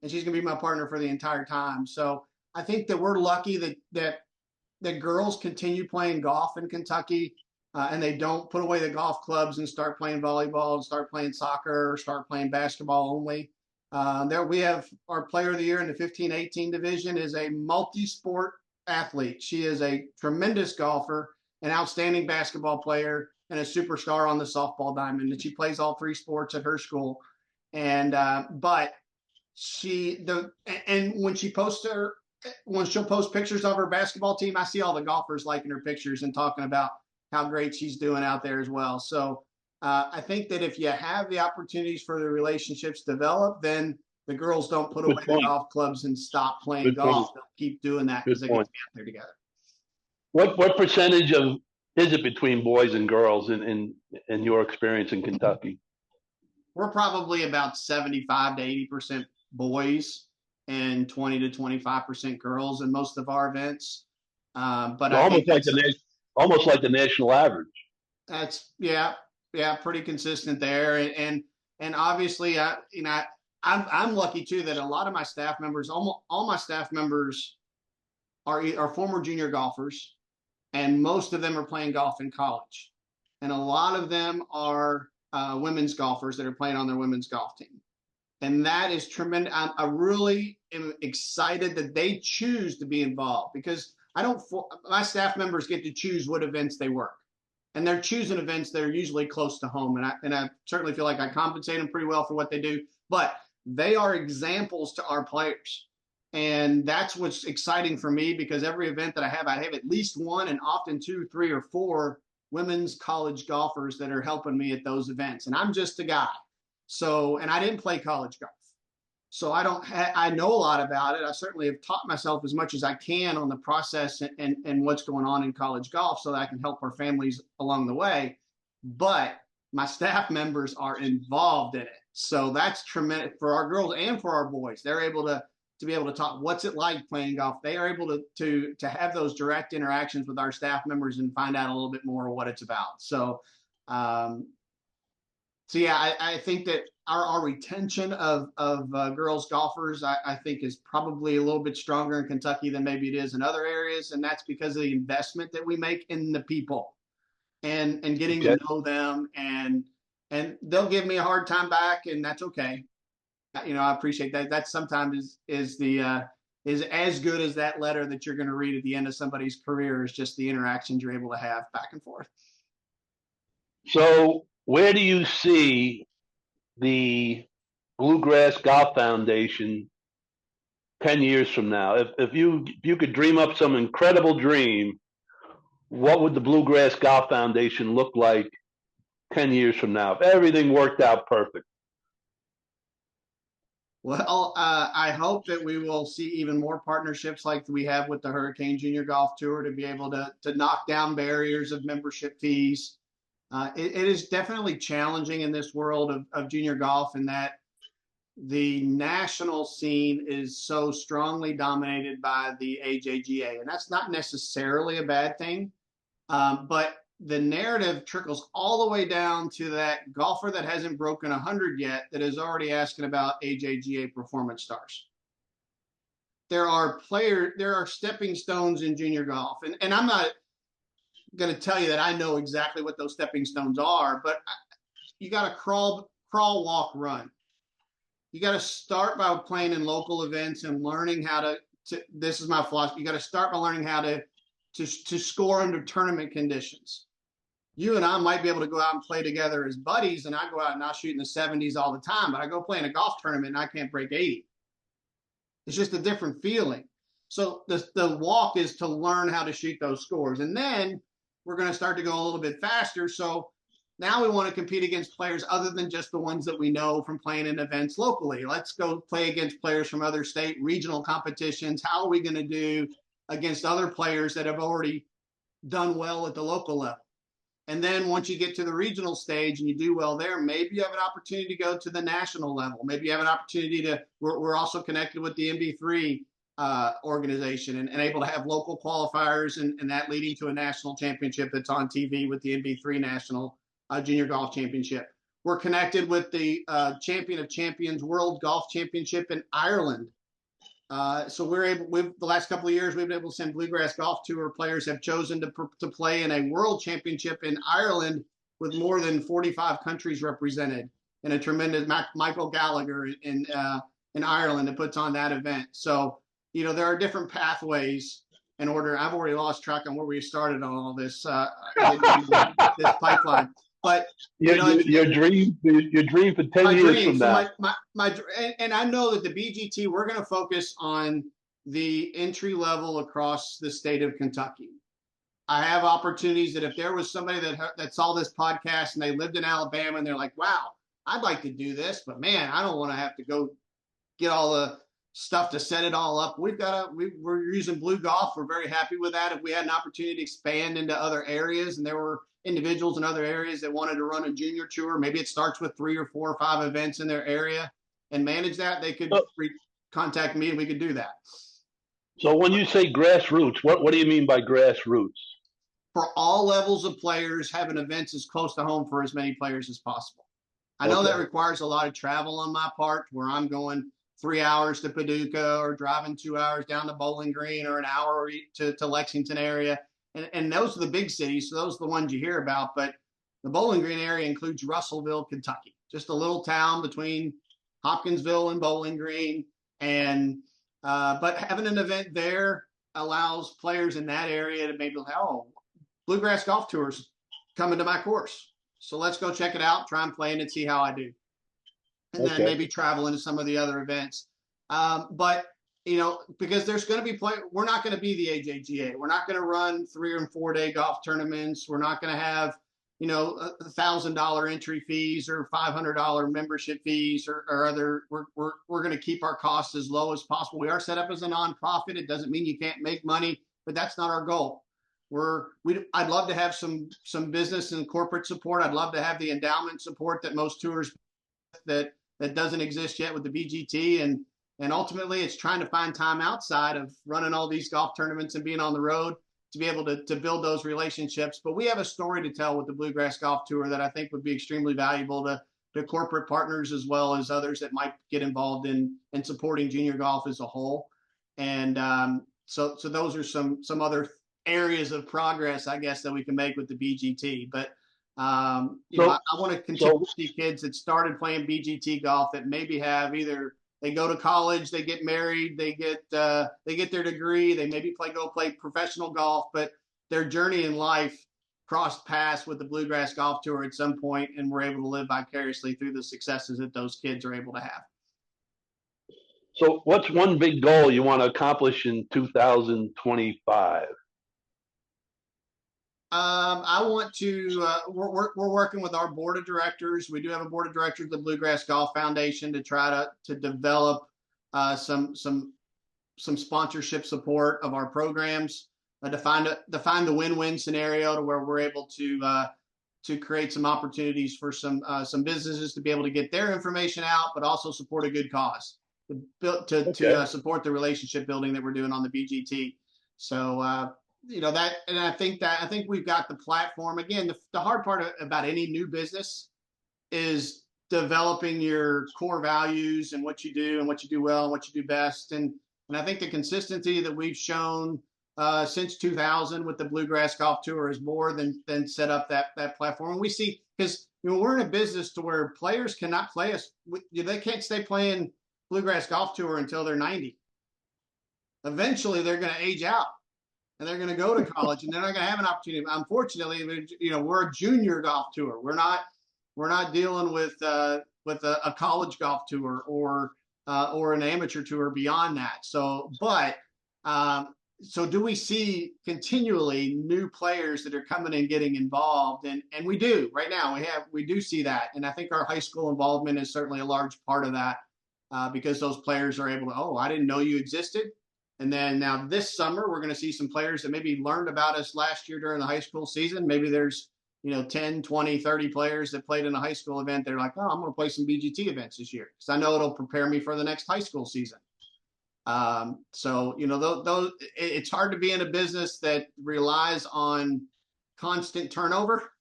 and she's going to be my partner for the entire time. So I think that we're lucky that girls continue playing golf in Kentucky, and they don't put away the golf clubs and start playing volleyball and start playing soccer or start playing basketball only. There we have our player of the year in the 15-18 division is a multi-sport athlete. She is a tremendous golfer, an outstanding basketball player, and a superstar on the softball diamond. And she plays all 3 sports at her school. And but when she'll post pictures of her basketball team, I see all the golfers liking her pictures and talking about how great she's doing out there as well. So I think that if you have the opportunities for the relationships develop, then the girls don't put away the golf clubs and stop playing golf. They'll keep doing that because they get to be out there together.
What percentage is it between boys and girls in your experience in Kentucky?
We're probably about 75 to 80% boys and 20 to 25% girls in most of our events. But
almost like the national average.
That's pretty consistent there. And obviously, I'm lucky too that a lot of my staff members, all my staff members are former junior golfers, and most of them are playing golf in college. And a lot of them are women's golfers that are playing on their women's golf team. And that is tremendous. I really am excited that they choose to be involved, because my staff members get to choose what events they work. And they're choosing events that are usually close to home. And I certainly feel like I compensate them pretty well for what they do. But they are examples to our players. And that's what's exciting for me, because every event that I have at least one, and often 2, 3, or 4 women's college golfers that are helping me at those events. And I'm just a guy. And I didn't play college golf. So I know a lot about it. I certainly have taught myself as much as I can on the process and what's going on in college golf, so that I can help our families along the way. But my staff members are involved in it. So that's tremendous for our girls and for our boys. They're able to be able to talk, what's it like playing golf? They are able to have those direct interactions with our staff members and find out a little bit more of what it's about. So, yeah, I think that our retention of girls golfers, I think, is probably a little bit stronger in Kentucky than maybe it is in other areas, and that's because of the investment that we make in the people and getting to know them, and they'll give me a hard time back, and that's okay. I appreciate that. That sometimes is as good as that letter that you're going to read at the end of somebody's career, is just the interactions you're able to have back and forth.
So, where do you see the Bluegrass Golf Foundation 10 years from now? If you could dream up some incredible dream, what would the Bluegrass Golf Foundation look like 10 years from now if everything worked out perfect?
Well, I hope that we will see even more partnerships like we have with the Hurricane Junior Golf Tour to be able to knock down barriers of membership fees. It is definitely challenging in this world of junior golf, in that the national scene is so strongly dominated by the AJGA, and that's not necessarily a bad thing. But the narrative trickles all the way down to that golfer that hasn't broken 100 yet that is already asking about AJGA performance stars. There are stepping stones in junior golf, and I'm not going to tell you that I know exactly what those stepping stones are, but you got to crawl, walk, run. You got to start by playing in local events and learning how to this is my philosophy. You got to start by learning how to score under tournament conditions. You and I might be able to go out and play together as buddies, and I go out and I'll shoot in the 70s all the time, but I go play in a golf tournament and I can't break 80. It's just a different feeling. So the walk is to learn how to shoot those scores. And then we're going to start to go a little bit faster. So now we want to compete against players other than just the ones that we know from playing in events locally. Let's go play against players from other state regional competitions. How are we going to do against other players that have already done well at the local level? And then once you get to the regional stage and you do well there, maybe you have an opportunity to go to the national level. Maybe you have an opportunity we're also connected with the MB3 organization and able to have local qualifiers and that leading to a national championship that's on TV with the MB3 National Junior Golf Championship. We're connected with the Champion of Champions World Golf Championship in Ireland. So the last couple of years, we've been able to send Bluegrass Golf Tour players have chosen to play in a world championship in Ireland with more than 45 countries represented, and a tremendous Michael Gallagher in Ireland that puts on that event. So, there are different pathways in order. I've already lost track on where we started on all this, this pipeline. But
your dream for 10 years from now.
And I know that the BGT, we're going to focus on the entry level across the state of Kentucky. I have opportunities that if there was somebody that saw this podcast and they lived in Alabama and they're like, wow, I'd like to do this, but man, I don't want to have to go get all the stuff to set it all up. We're using Blue Golf. We're very happy with that. If we had an opportunity to expand into other areas and there were individuals in other areas that wanted to run a junior tour, maybe it starts with 3 or 4 or 5 events in their area and manage that, they could contact me and we could do that.
So when you say grassroots, what do you mean by grassroots?
For all levels of players, having events as close to home for as many players as possible. I know that requires a lot of travel on my part, where I'm going 3 hours to Paducah or driving 2 hours down to Bowling Green or an hour to Lexington area. And those are the big cities, so those are the ones you hear about. But the Bowling Green area includes Russellville, Kentucky, just a little town between Hopkinsville and Bowling Green. And but having an event there allows players in that area to maybe, Bluegrass Golf Tour's coming to my course, so let's go check it out, try and play in it, see how I do, and then maybe travel into some of the other events. But because there's going to be we're not going to be the AJGA. We're not going to run 3 and 4 day golf tournaments. We're not going to have, $1,000 entry fees or $500 membership fees or other. We're going to keep our costs as low as possible. We are set up as a nonprofit. It doesn't mean you can't make money, but that's not our goal. I'd love to have some business and corporate support. I'd love to have the endowment support that most tours that doesn't exist yet with the BGT, and ultimately it's trying to find time outside of running all these golf tournaments and being on the road to be able to build those relationships. But we have a story to tell with the Bluegrass Golf Tour that I think would be extremely valuable to corporate partners as well as others that might get involved in supporting junior golf as a whole. And so those are some other areas of progress, I guess, that we can make with the BGT. But I want to continue to see kids that started playing BGT golf that maybe have either they go to college, they get married, they get their degree, they maybe go play professional golf, but their journey in life crossed paths with the Bluegrass Golf Tour at some point, and we're able to live vicariously through the successes that those kids are able to have.
So what's one big goal you want to accomplish in 2025?
I want to. We're working with our board of directors. We do have a board of directors of the Bluegrass Golf Foundation to try to develop some sponsorship support of our programs. To find the win-win scenario to where we're able to create some opportunities for some businesses to be able to get their information out, but also support a good cause to support the relationship building that we're doing on the BGT. So that, and I think we've got the platform. Again, the hard part about any new business is developing your core values and what you do and what you do well and what you do best. And I think the consistency that we've shown since 2000 with the Bluegrass Golf Tour is more than set up that platform. And we see, because we're in a business to where players cannot play us. They can't stay playing Bluegrass Golf Tour until they're 90. Eventually, they're going to age out, and they're going to go to college, and they're not going to have an opportunity. Unfortunately, we're a junior golf tour. We're not dealing with a college golf tour or an amateur tour beyond that. So do we see continually new players that are coming and getting involved? And we do right now. We do see that. And I think our high school involvement is certainly a large part of that because those players are able to, I didn't know you existed. And then now this summer, we're going to see some players that maybe learned about us last year during the high school season. Maybe there's 10, 20, 30 players that played in a high school event. They're like, I'm going to play some BGT events this year because I know it'll prepare me for the next high school season. It's hard to be in a business that relies on constant turnover,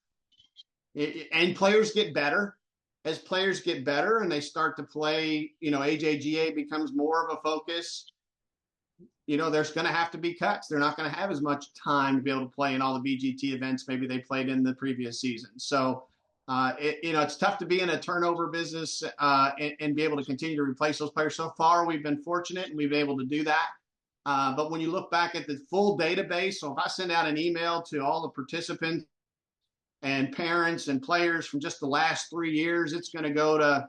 and players get better. As players get better and they start to play, AJGA becomes more of a focus. There's going to have to be cuts. They're not going to have as much time to be able to play in all the BGT events maybe they played in the previous season. So, it's tough to be in a turnover business and be able to continue to replace those players. So far, we've been fortunate and we've been able to do that. But when you look back at the full database, so if I send out an email to all the participants and parents and players from just the last 3 years, it's going to go to,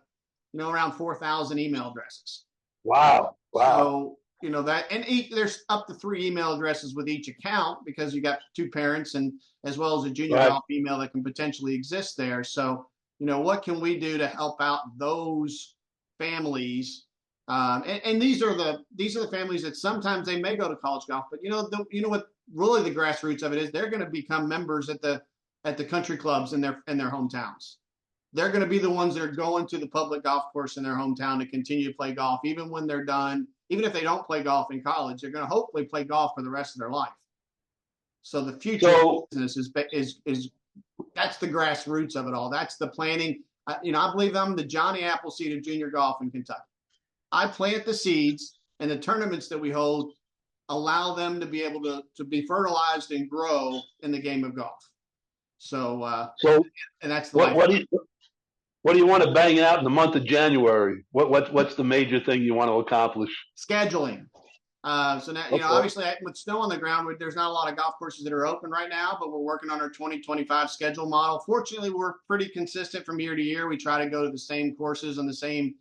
around 4,000 email addresses.
Wow.
So, there's up to 3 email addresses with each account because you got 2 parents and as well as a junior golf email that can potentially exist there. So, what can we do to help out those families? And these are the families that sometimes they may go to college golf, but what really the grassroots of it is, they're going to become members at the country clubs in their hometowns. They're going to be the ones that are going to the public golf course in their hometown to continue to play golf, even when they're done. Even if they don't play golf in college, they're going to hopefully play golf for the rest of their life. So the future business is that's the grassroots of it all. That's the planning. I believe I'm the Johnny Appleseed of junior golf in Kentucky. I plant the seeds, and the tournaments that we hold allow them to be able to be fertilized and grow in the game of golf. So and that's the
what do you want to bang out in the month of January? What's the major thing you want to accomplish?
Scheduling. So now, obviously with snow on the ground, there's not a lot of golf courses that are open right now, but we're working on our 2025 schedule model. Fortunately, we're pretty consistent from year to year. We try to go to the same courses on the same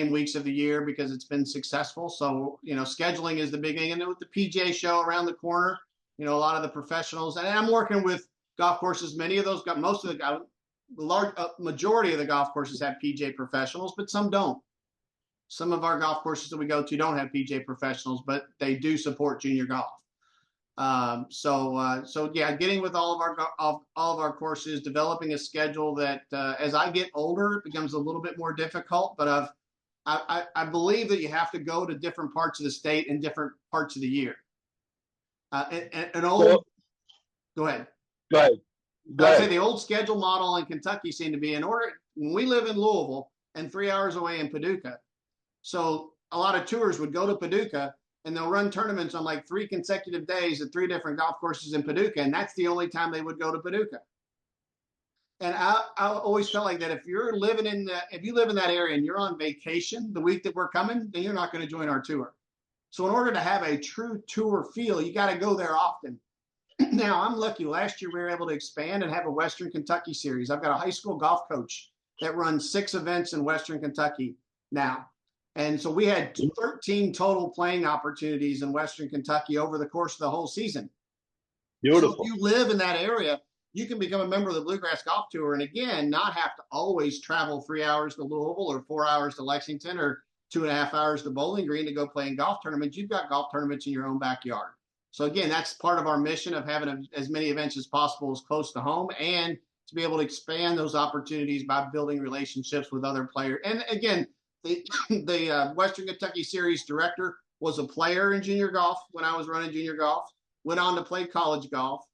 weeks of the year because it's been successful. So, scheduling is the big thing. And then with the PGA show around the corner, a lot of the professionals, and I'm working with golf courses. Many of those got the large majority of the golf courses have PGA professionals, but some don't. Some of our golf courses that we go to don't have PGA professionals, but they do support junior golf. So yeah, getting with all of our courses, developing a schedule that as I get older, it becomes a little bit more difficult. But I believe that you have to go to different parts of the state and different parts of the year. An old,
So,
go ahead.
go ahead. Go
I'd say
ahead.
the old schedule model in Kentucky seemed to be in order when we live in Louisville and 3 hours away in Paducah. So a lot of tours would go to Paducah and they'll run tournaments on like 3 consecutive days at 3 different golf courses in Paducah, and that's the only time they would go to Paducah. And I always felt like that if you live in that area and you're on vacation the week that we're coming, then you're not going to join our tour. So in order to have a true tour feel, you got to go there often. Now I'm lucky. Last year we were able to expand and have a Western Kentucky series. I've got a high school golf coach that runs 6 events in Western Kentucky now. And so we had 13 total playing opportunities in Western Kentucky over the course of the whole season. So if
Beautiful.
you live in that area, you can become a member of the Bluegrass Golf Tour and again, not have to always travel 3 hours to Louisville or 4 hours to Lexington or 2.5 hours to Bowling Green to go play in golf tournaments. You've got golf tournaments in your own backyard. So again, that's part of our mission of having as many events as possible as close to home and to be able to expand those opportunities by building relationships with other players. And again, the Western Kentucky Series director was a player in junior golf when I was running junior golf, went on to play college golf,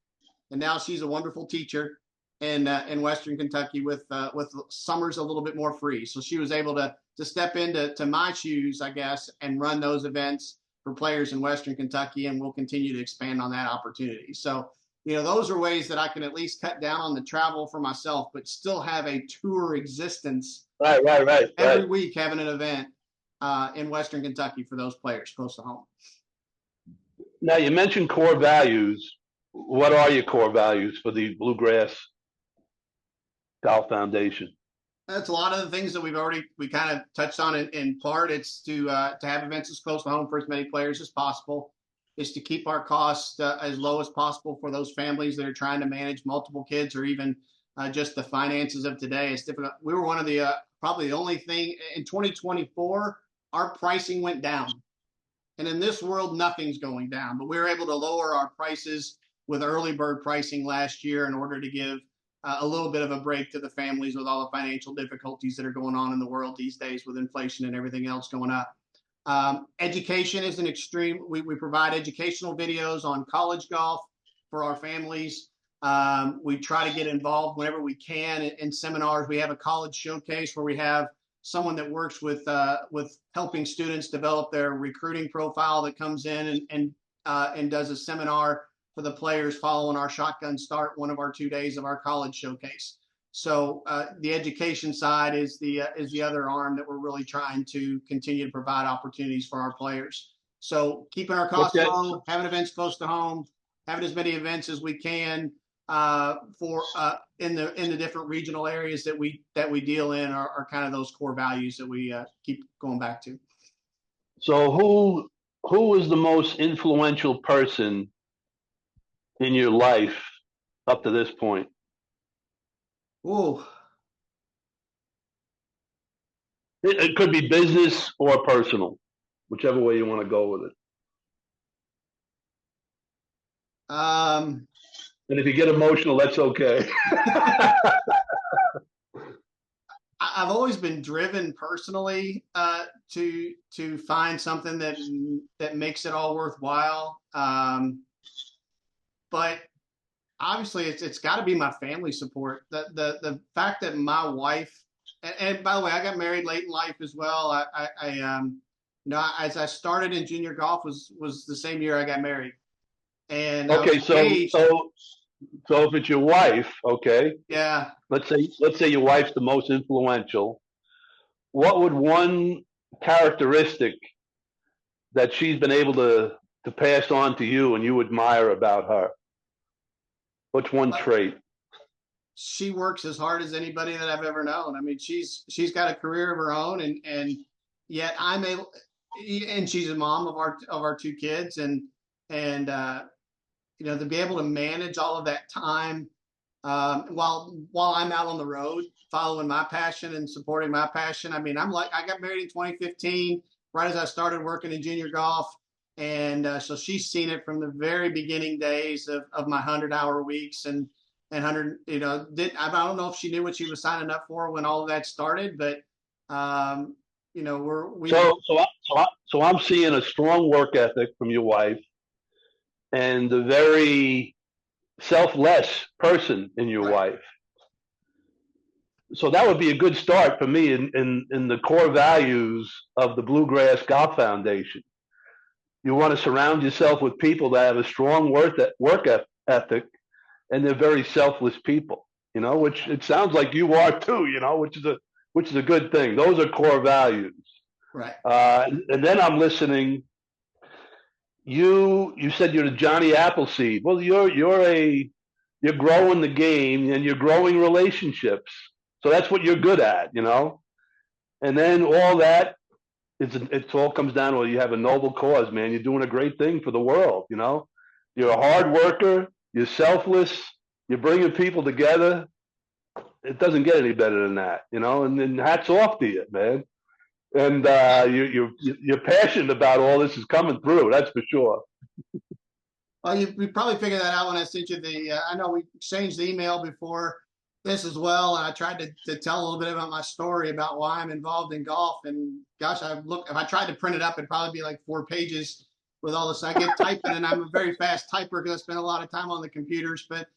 and now she's a wonderful teacher in Western Kentucky with summers a little bit more free. So she was able to step into my shoes, I guess, and run those events for players in Western Kentucky, and we'll continue to expand on that opportunity. So, those are ways that I can at least cut down on the travel for myself, but still have a tour existence.
Right.
Every week having an event in Western Kentucky for those players close to home.
Now you mentioned core values. What are your core values for the Bluegrass Golf Foundation?
That's a lot of the things that we kind of touched on in part. It's to have events as close to home for as many players as possible. It's to keep our costs as low as possible for those families that are trying to manage multiple kids or even just the finances of today. It's difficult. We were one of the probably the only thing in 2024, our pricing went down. And in this world, nothing's going down. But we were able to lower our prices with early bird pricing last year in order to give a little bit of a break to the families with all the financial difficulties that are going on in the world these days with inflation and everything else going up. Education is an extreme. We provide educational videos on college golf for our families. We try to get involved whenever we can in seminars. We have a college showcase where we have someone that works with helping students develop their recruiting profile that comes in and does a seminar for the players following our shotgun start, one of our 2 days of our college showcase. So the education side is the other arm that we're really trying to continue to provide opportunities for our players. So keeping our costs low, having events close to home, having as many events as we can for in the different regional areas that we deal in are kind of those core values that we keep going back to.
So who was the most influential person in your life up to this point?
Oh,
It could be business or personal, whichever way you want to go with it. And if you get emotional, that's okay.
I've always been driven personally to find something that makes it all worthwhile. But obviously, it's got to be my family support. The fact that my wife, and by the way, I got married late in life as well. As I started in junior golf was the same year I got married. And
okay, so if it's your wife, okay,
yeah,
let's say your wife's the most influential. What would one characteristic that she's been able to pass on to you and you admire about her? What's one trait?
She works as hard as anybody that I've ever known. I mean, she's got a career of her own, and yet I'm able, and she's a mom of our 2 kids, and to be able to manage all of that time while I'm out on the road following my passion and supporting my passion. I mean, I got married in 2015, right as I started working in junior golf, And so she's seen it from the very beginning days of my 100-hour weeks and 100, I don't know if she knew what she was signing up for when all of that started, but
So I'm seeing a strong work ethic from your wife and a very selfless person in your
right.
wife. So that would be a good start for me in the core values of the Bluegrass Golf Foundation. You want to surround yourself with people that have a strong work ethic, and they're very selfless people. Which it sounds like you are too. Which is a good thing. Those are core values.
Right.
And then I'm listening. You said you're the Johnny Appleseed. Well, you're growing the game and you're growing relationships. So that's what you're good at. And then all that it all comes down to, you have a noble cause, man. You're doing a great thing for the world. You're a hard worker. You're selfless. You're bringing people together. It doesn't get any better than that. And then hats off to you, man. And you're passionate about all this is coming through. That's for sure.
Well, you probably figured that out when I sent you I know we exchanged the email before this as well, and I tried to tell a little bit about my story about why I'm involved in golf. And gosh, if I tried to print it up, it'd probably be like 4 pages with all this. I get typing, and I'm a very fast typer because I spend a lot of time on the computers. But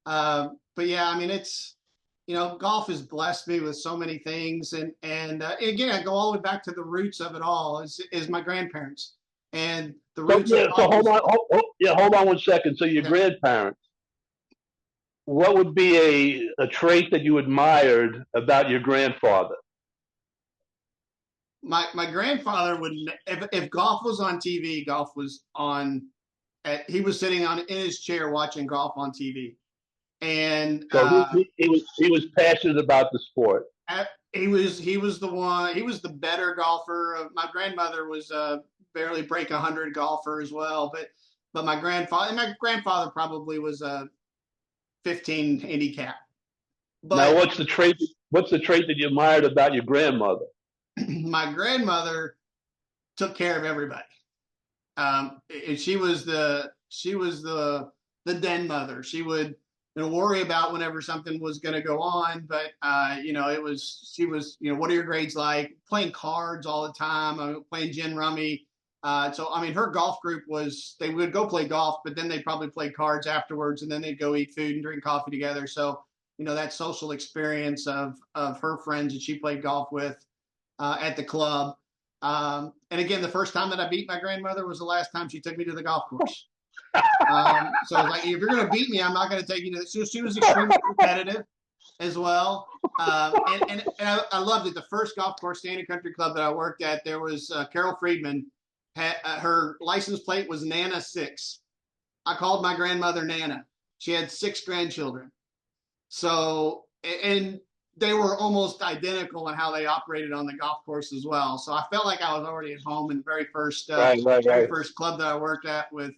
yeah, I mean, it's golf has blessed me with so many things, and again, I go all the way back to the roots of it all. Is my grandparents and the roots.
So hold on, hold on 1 second. So your grandparents. What would be a trait that you admired about your grandfather?
My grandfather would, if golf was on TV, golf was on. He was sitting in his chair watching golf on TV, and
so he was passionate about the sport.
He was the one. He was the better golfer. My grandmother was barely break 100 golfer as well, but my grandfather probably was a 15 handicap.
But now, what's the trait that you admired about your grandmother?
My grandmother took care of everybody. She was the den mother. She would worry about whenever something was going to go on, but she was what are your grades like? Playing cards all the time, playing gin rummy. So I mean, her golf group they would go play golf, but then they'd probably play cards afterwards, and then they'd go eat food and drink coffee together. So that social experience of her friends that she played golf with at the club. And again, the first time that I beat my grandmother was the last time she took me to the golf course. So I was like, if you're going to beat me, I'm not going to take you to the. So she was extremely competitive as well. And I loved it. The first golf course, Standing Country Club that I worked at, there was Carol Friedman. Her license plate was Nana 6. I called my grandmother Nana. She had 6 grandchildren. So, and they were almost identical in how they operated on the golf course as well. So I felt like I was already at home in the very first first club that I worked at with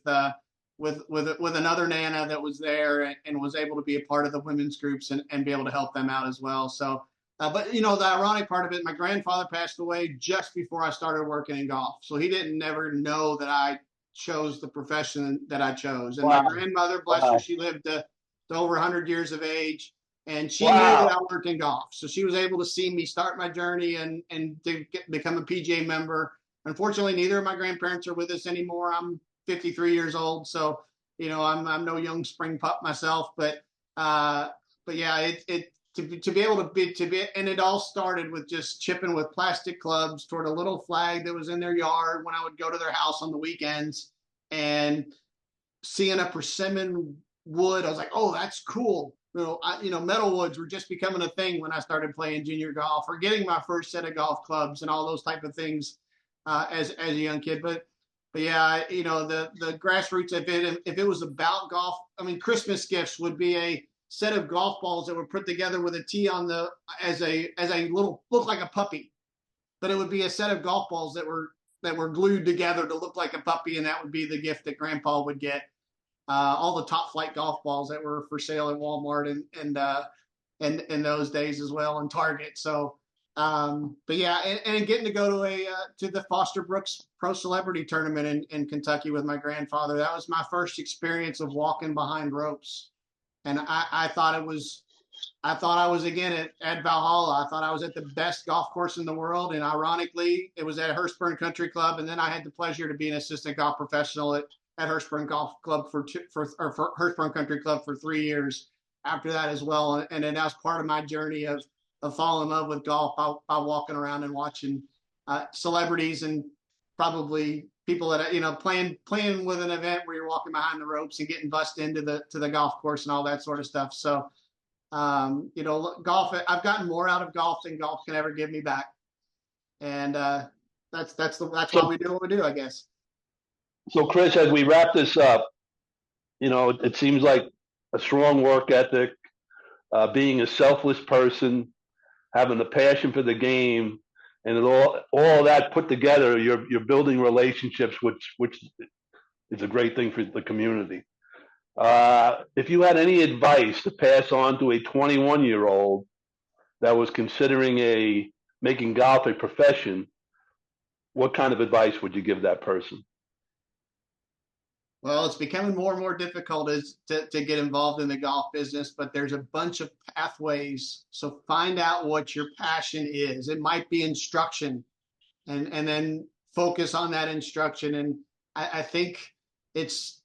another Nana that was there and was able to be a part of the women's groups and be able to help them out as well. So, but the ironic part of it, my grandfather passed away just before I started working in golf. So he didn't never know that I chose the profession that I chose. And my grandmother, bless her, she lived to over 100 years of age. And she knew that I worked in golf. So she was able to see me start my journey and to become a PGA member. Unfortunately, neither of my grandparents are with us anymore. I'm 53 years old. So, I'm no young spring pup myself. But yeah, to be able to be, and it all started with just chipping with plastic clubs toward a little flag that was in their yard when I would go to their house on the weekends and seeing a persimmon wood. I was like, oh, that's cool. Metal woods were just becoming a thing when I started playing junior golf or getting my first set of golf clubs and all those type of things as a young kid. But yeah, the grassroots of it, if it was about golf, I mean, Christmas gifts would be a set of golf balls that were put together with a tee on as a little, look like a puppy, but it would be a set of golf balls that were glued together to look like a puppy. And that would be the gift that Grandpa would get. All the top flight golf balls that were for sale at Walmart and in those days as well, and Target. So But yeah, and getting to go to the Foster Brooks Pro Celebrity Tournament in Kentucky with my grandfather. That was my first experience of walking behind ropes, and I thought it was. I thought I was again at Valhalla. I thought I was at the best golf course in the world, and ironically, it was at Hurstburn Country Club. And then I had the pleasure to be an assistant golf professional at Hurstburn Golf Club for Hurstburn Country Club for 3 years after that as well. And then that was part of my journey of falling in love with golf by walking around and watching celebrities and probably people that playing with an event where you're walking behind the ropes and getting bussed into the golf course and all that sort of stuff. So golf, I've gotten more out of golf than golf can ever give me back. And that's why we do what we do, I guess.
So Chris, as we wrap this up, it seems like a strong work ethic, being a selfless person, having a passion for the game, and all that put together, you're building relationships, which is a great thing for the community. If you had any advice to pass on to a 21-year-old that was considering making golf a profession, what kind of advice would you give that person?
Well, it's becoming more and more difficult to get involved in the golf business, but there's a bunch of pathways. So find out what your passion is. It might be instruction, and then focus on that instruction. And I think it's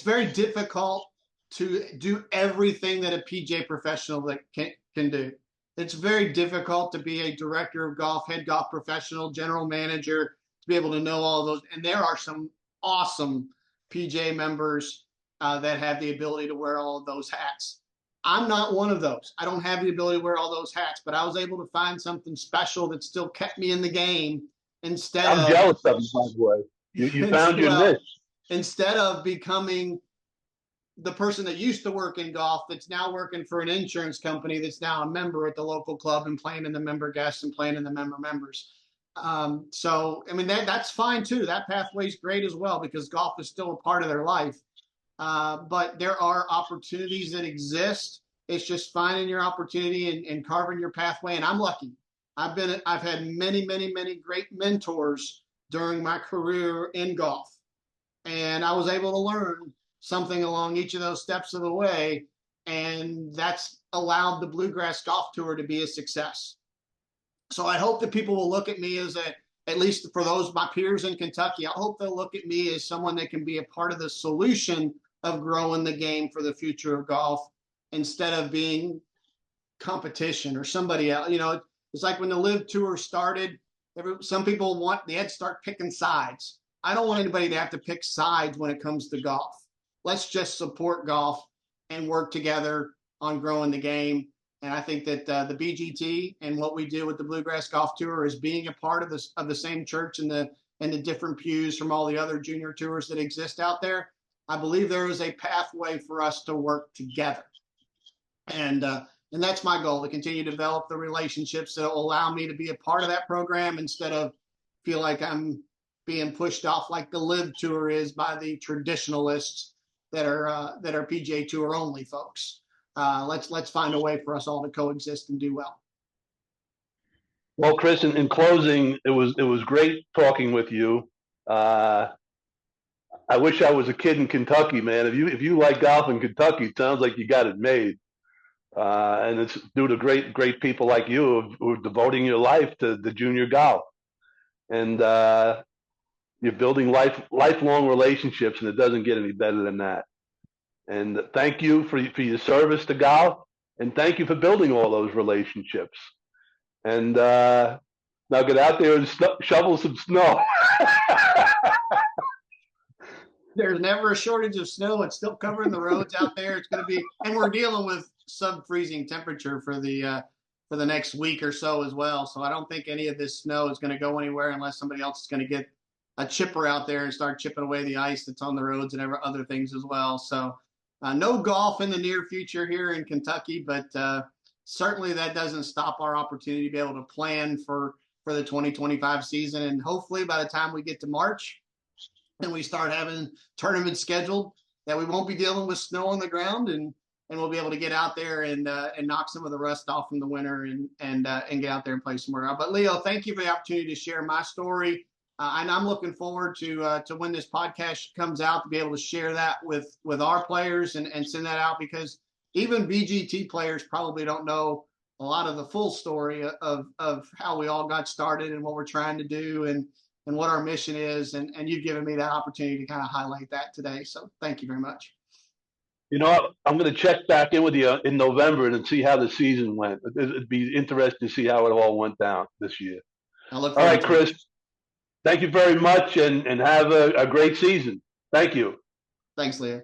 very difficult to do everything that a PGA professional can do. It's very difficult to be a director of golf, head golf professional, general manager, to be able to know all of those. And there are some awesome PGA members that have the ability to wear all of those hats. I'm not one of those. I don't have the ability to wear all those hats, but I was able to find something special that still kept me in the game
I'm jealous of you, by the way. You found your niche.
Instead of becoming the person that used to work in golf that's now working for an insurance company that's now a member at the local club and playing in the member guests and playing in the members. So, I mean, that's fine too. That pathway is great as well because golf is still a part of their life. But there are opportunities that exist. It's just finding your opportunity and carving your pathway. And I'm lucky. I've had many, many, many great mentors during my career in golf. And I was able to learn something along each of those steps of the way. And that's allowed the Bluegrass Golf Tour to be a success. So I hope that people will look at me as at least for those, my peers in Kentucky, I hope they'll look at me as someone that can be a part of the solution of growing the game for the future of golf instead of being competition or somebody else. It's like when the Live Tour started, some people they had to start picking sides. I don't want anybody to have to pick sides when it comes to golf. Let's just support golf and work together on growing the game. And I think that the BGT and what we do with the Bluegrass Golf Tour is being a part of the same church and the different pews from all the other junior tours that exist out there. I believe there is a pathway for us to work together. And that's my goal, to continue to develop the relationships that will allow me to be a part of that program instead of feel like I'm being pushed off like the Live Tour is by the traditionalists that are PGA Tour only folks. Let's find a way for us all to coexist and do well.
Well, Chris, in closing, it was great talking with you. I wish I was a kid in Kentucky, man. If you like golf in Kentucky, it sounds like you got it made. And it's due to great people like you who are devoting your life to the junior golf. And you're building lifelong relationships, and it doesn't get any better than that. And thank you for your service to golf, and thank you for building all those relationships. And now get out there and shovel some snow.
There's never a shortage of snow. It's still covering the roads out there. It's going to be, and we're dealing with sub-freezing temperature for the next week or so as well. So I don't think any of this snow is going to go anywhere unless somebody else is going to get a chipper out there and start chipping away the ice that's on the roads and other things as well. So no golf in the near future here in Kentucky, but certainly that doesn't stop our opportunity to be able to plan for the 2025 season. And hopefully by the time we get to March and we start having tournaments scheduled, that we won't be dealing with snow on the ground and and we'll be able to get out there and knock some of the rust off from the winter and get out there and play somewhere else. But Leo, thank you for the opportunity to share my story. And I'm looking forward to when this podcast comes out to be able to share that with our players and send that out, because even BGT players probably don't know a lot of the full story of how we all got started and what we're trying to do and what our mission is. And you've given me that opportunity to kind of highlight that today. So thank you very much.
You know what? I'm going to check back in with you in November and see how the season went. It'd be interesting to see how it all went down this year.
I look
All
forward
right,
to
Chris.
it.
Thank you very much, and have a great season. Thank you.
Thanks, Leo.